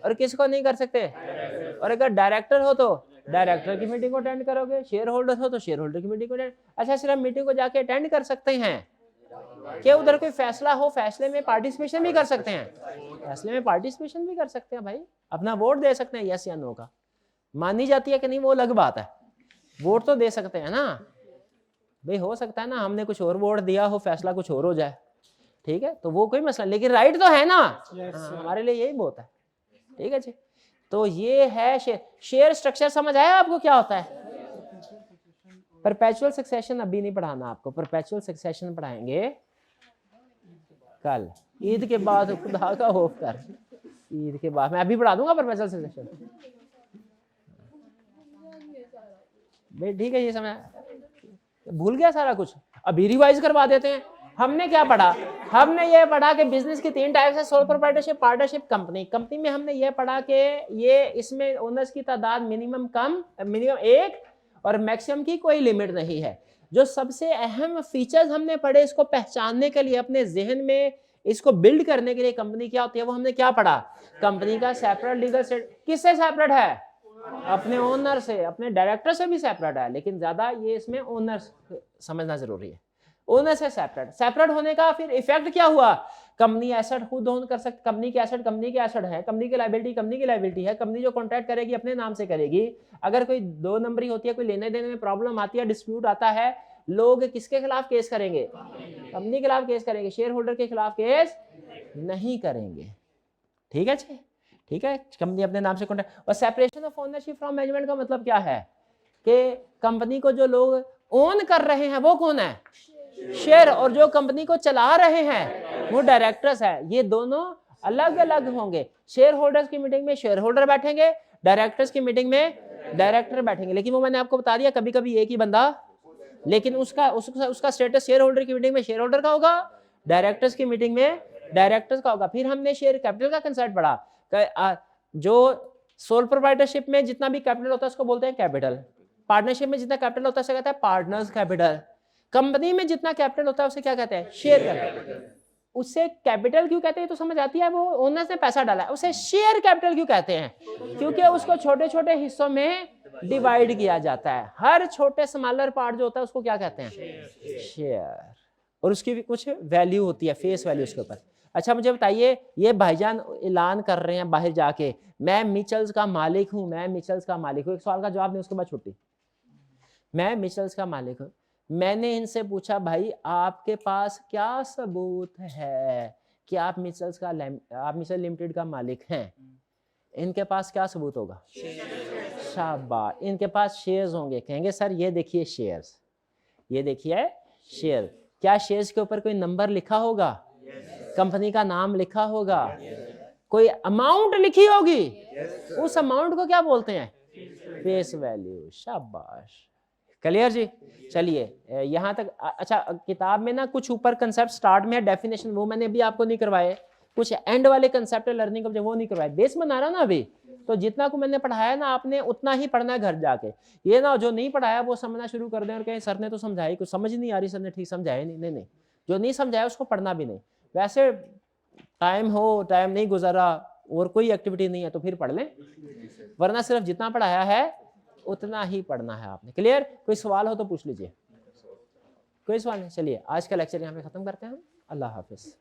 और किसको नहीं कर सकते? और अगर डायरेक्टर हो तो डायरेक्टर की मीटिंग को अटेंड करोगे, शेयर होल्डर हो तो शेयर होल्डर की मीटिंग को अटेंड। अच्छा, सिर्फ मीटिंग को जाके अटेंड कर सकते हैं कि उधर कोई फैसला हो, फैसले में पार्टिसिपेशन भी कर सकते हैं? फैसले में पार्टिसिपेशन भी कर सकते हैं भाई, अपना वोट दे सकते हैं, यस या नो का। मानी जाती है कि नहीं वो अलग बात है, वोट तो दे सकते हैं ना भाई। हो सकता है ना हमने कुछ और वोट दिया हो, फैसला कुछ और हो जाए, ठीक है, तो वो कोई मसला, लेकिन राइट तो है ना। हमारे लिए यही बहुत है। ठीक है जी। तो ये है शेयर स्ट्रक्चर। समझ आया आपको क्या होता है? परपेचुअल सक्सेशन अभी नहीं पढ़ाना आपको, परपेचुअल सक्सेशन पढ़ाएंगे कल, ईद के बाद। खुदा का खौफ कर, ईद के बाद मैं अभी पढ़ा दूंगा परपेचुअल सक्सेशन भाई। ठीक है, ये समझ भूल गया सारा कुछ, अभी रिवाइज करवा देते हैं। हमने क्या पढ़ा? हमने ये पढ़ा कि बिजनेस की 3 टाइप्स है, soul proprietorship, partnership, company. Company में हमने ये पढ़ा कि ये इसमें ओनर्स की तादाद मिनिमम 1 और मैक्सिमम की कोई लिमिट नहीं है। जो सबसे अहम फीचर्स हमने पढ़े इसको पहचानने के लिए, अपने जहन में इसको बिल्ड करने के लिए कंपनी क्या होती है वो हमने क्या पढ़ा? कंपनी का सेपरेट लीगल स्टेटस। किससे सेपरेट है? अपने ओनर से, अपने डायरेक्टर से भी सेपरेट है, लेकिन ज्यादा ये इसमें ओनर समझना जरूरी है। ओनर से सेपरेट। सेपरेट होने का फिर इफेक्ट क्या हुआ? कंपनी एसेट खुद ओन कर सकती, कंपनी की एसेट कंपनी की एसेट है, कंपनी की लायबिलिटी कंपनी की लायबिलिटी है। कंपनी जो कॉन्ट्रैक्ट करेगी अपने नाम से करेगी। अगर कोई 2 नंबरी होती है, कोई लेने देने में प्रॉब्लम आती है, डिस्प्यूट आता है, लोग किसके खिलाफ केस करेंगे? कंपनी के खिलाफ केस करेंगे, शेयर होल्डर के खिलाफ केस नहीं करेंगे। ठीक है जी, ठीक है। कंपनी अपने नाम से कॉन्ट्रैक्ट। और separation of ownership from management का मतलब क्या है कि कंपनी को जो लोग ओन कर रहे हैं वो कौन है? शेयर। और जो कंपनी को चला रहे हैं वो डायरेक्टर्स है। ये दोनों अलग अलग होंगे। शेयर होल्डर्स की मीटिंग में शेयर होल्डर बैठेंगे, डायरेक्टर्स की मीटिंग में डायरेक्टर बैठेंगे। लेकिन वो मैंने आपको बता दिया, कभी कभी एक ही बंदा, लेकिन उसका स्टेटस शेयर होल्डर की मीटिंग में शेयर होल्डर का होगा, डायरेक्टर्स की मीटिंग में डायरेक्टर्स का होगा। फिर हमने शेयर कैपिटल का कंसेप्ट पढ़ा। जो सोल प्रोप्राइटरशिप में जितना भी कैपिटल होता है उसको बोलते हैं कैपिटल। पार्टनरशिप में जितना कैपिटल होता है उसे कहता है पार्टनर्स कैपिटल। कंपनी में जितना कैपिटल होता है उसे क्या कहते हैं? Share capital. उसे कैपिटल क्यों कहते हैं तो समझ आती है, वो ओनर्स ने पैसा डाला है। उसे शेयर कैपिटल क्यों कहते हैं? क्योंकि उसको छोटे छोटे हिस्सों में डिवाइड किया जाता है। हर छोटे स्मॉलर पार्ट जो होता है उसको क्या कहते हैं? शेयर। और उसकी भी कुछ वैल्यू होती है, फेस वैल्यू उसके ऊपर। अच्छा मुझे बताइए, ये भाईजान ऐलान कर रहे हैं बाहर जाके, मैं मिचल्स का मालिक हूँ, मैं मिचल्स का मालिक हूँ, एक सवाल का जवाब दें उसके बाद छुट्टी। मैं मिचल्स का मालिक हूँ। मैंने इनसे पूछा भाई आपके पास क्या सबूत है कि आप मिचल लिमिटेड का मालिक हैं? इनके पास क्या सबूत होगा? शाबाश, इनके पास शेयर्स होंगे। कहेंगे सर ये देखिए शेयर्स, ये देखिए शेयर। क्या शेयर्स के ऊपर कोई नंबर लिखा होगा? कंपनी का नाम लिखा होगा? कोई अमाउंट लिखी होगी? उस अमाउंट को क्या बोलते हैं? Face value. शाबाश, क्लियर जी। चलिए यहाँ तक अच्छा, किताब में ना कुछ ऊपर कंसेप्ट स्टार्ट में है डेफिनेशन, वो मैंने भी आपको नहीं करवाए। कुछ एंड वाले कंसेप्ट लर्निंग ऑब्जेक्ट वो नहीं करवाए, बेस बना रहा ना अभी। तो जितना को मैंने पढ़ाया ना आपने उतना ही पढ़ना है घर जाके। ये ना जो नहीं पढ़ाया वो समझना शुरू कर दें और कहें सर ने तो समझाया, कुछ समझ नहीं आ रही, सर ने ठीक समझाया नहीं। नहीं नहीं, जो नहीं समझाया उसको पढ़ना भी नहीं। वैसे टाइम हो, टाइम नहीं गुजारा और कोई एक्टिविटी नहीं है तो फिर पढ़ लें, वरना सिर्फ जितना पढ़ाया है उतना ही पढ़ना है आपने। क्लियर? कोई सवाल हो तो पूछ लीजिए। कोई सवाल नहीं? चलिए आज का लेक्चर यहाँ पे खत्म करते हैं हम। अल्लाह हाफिज।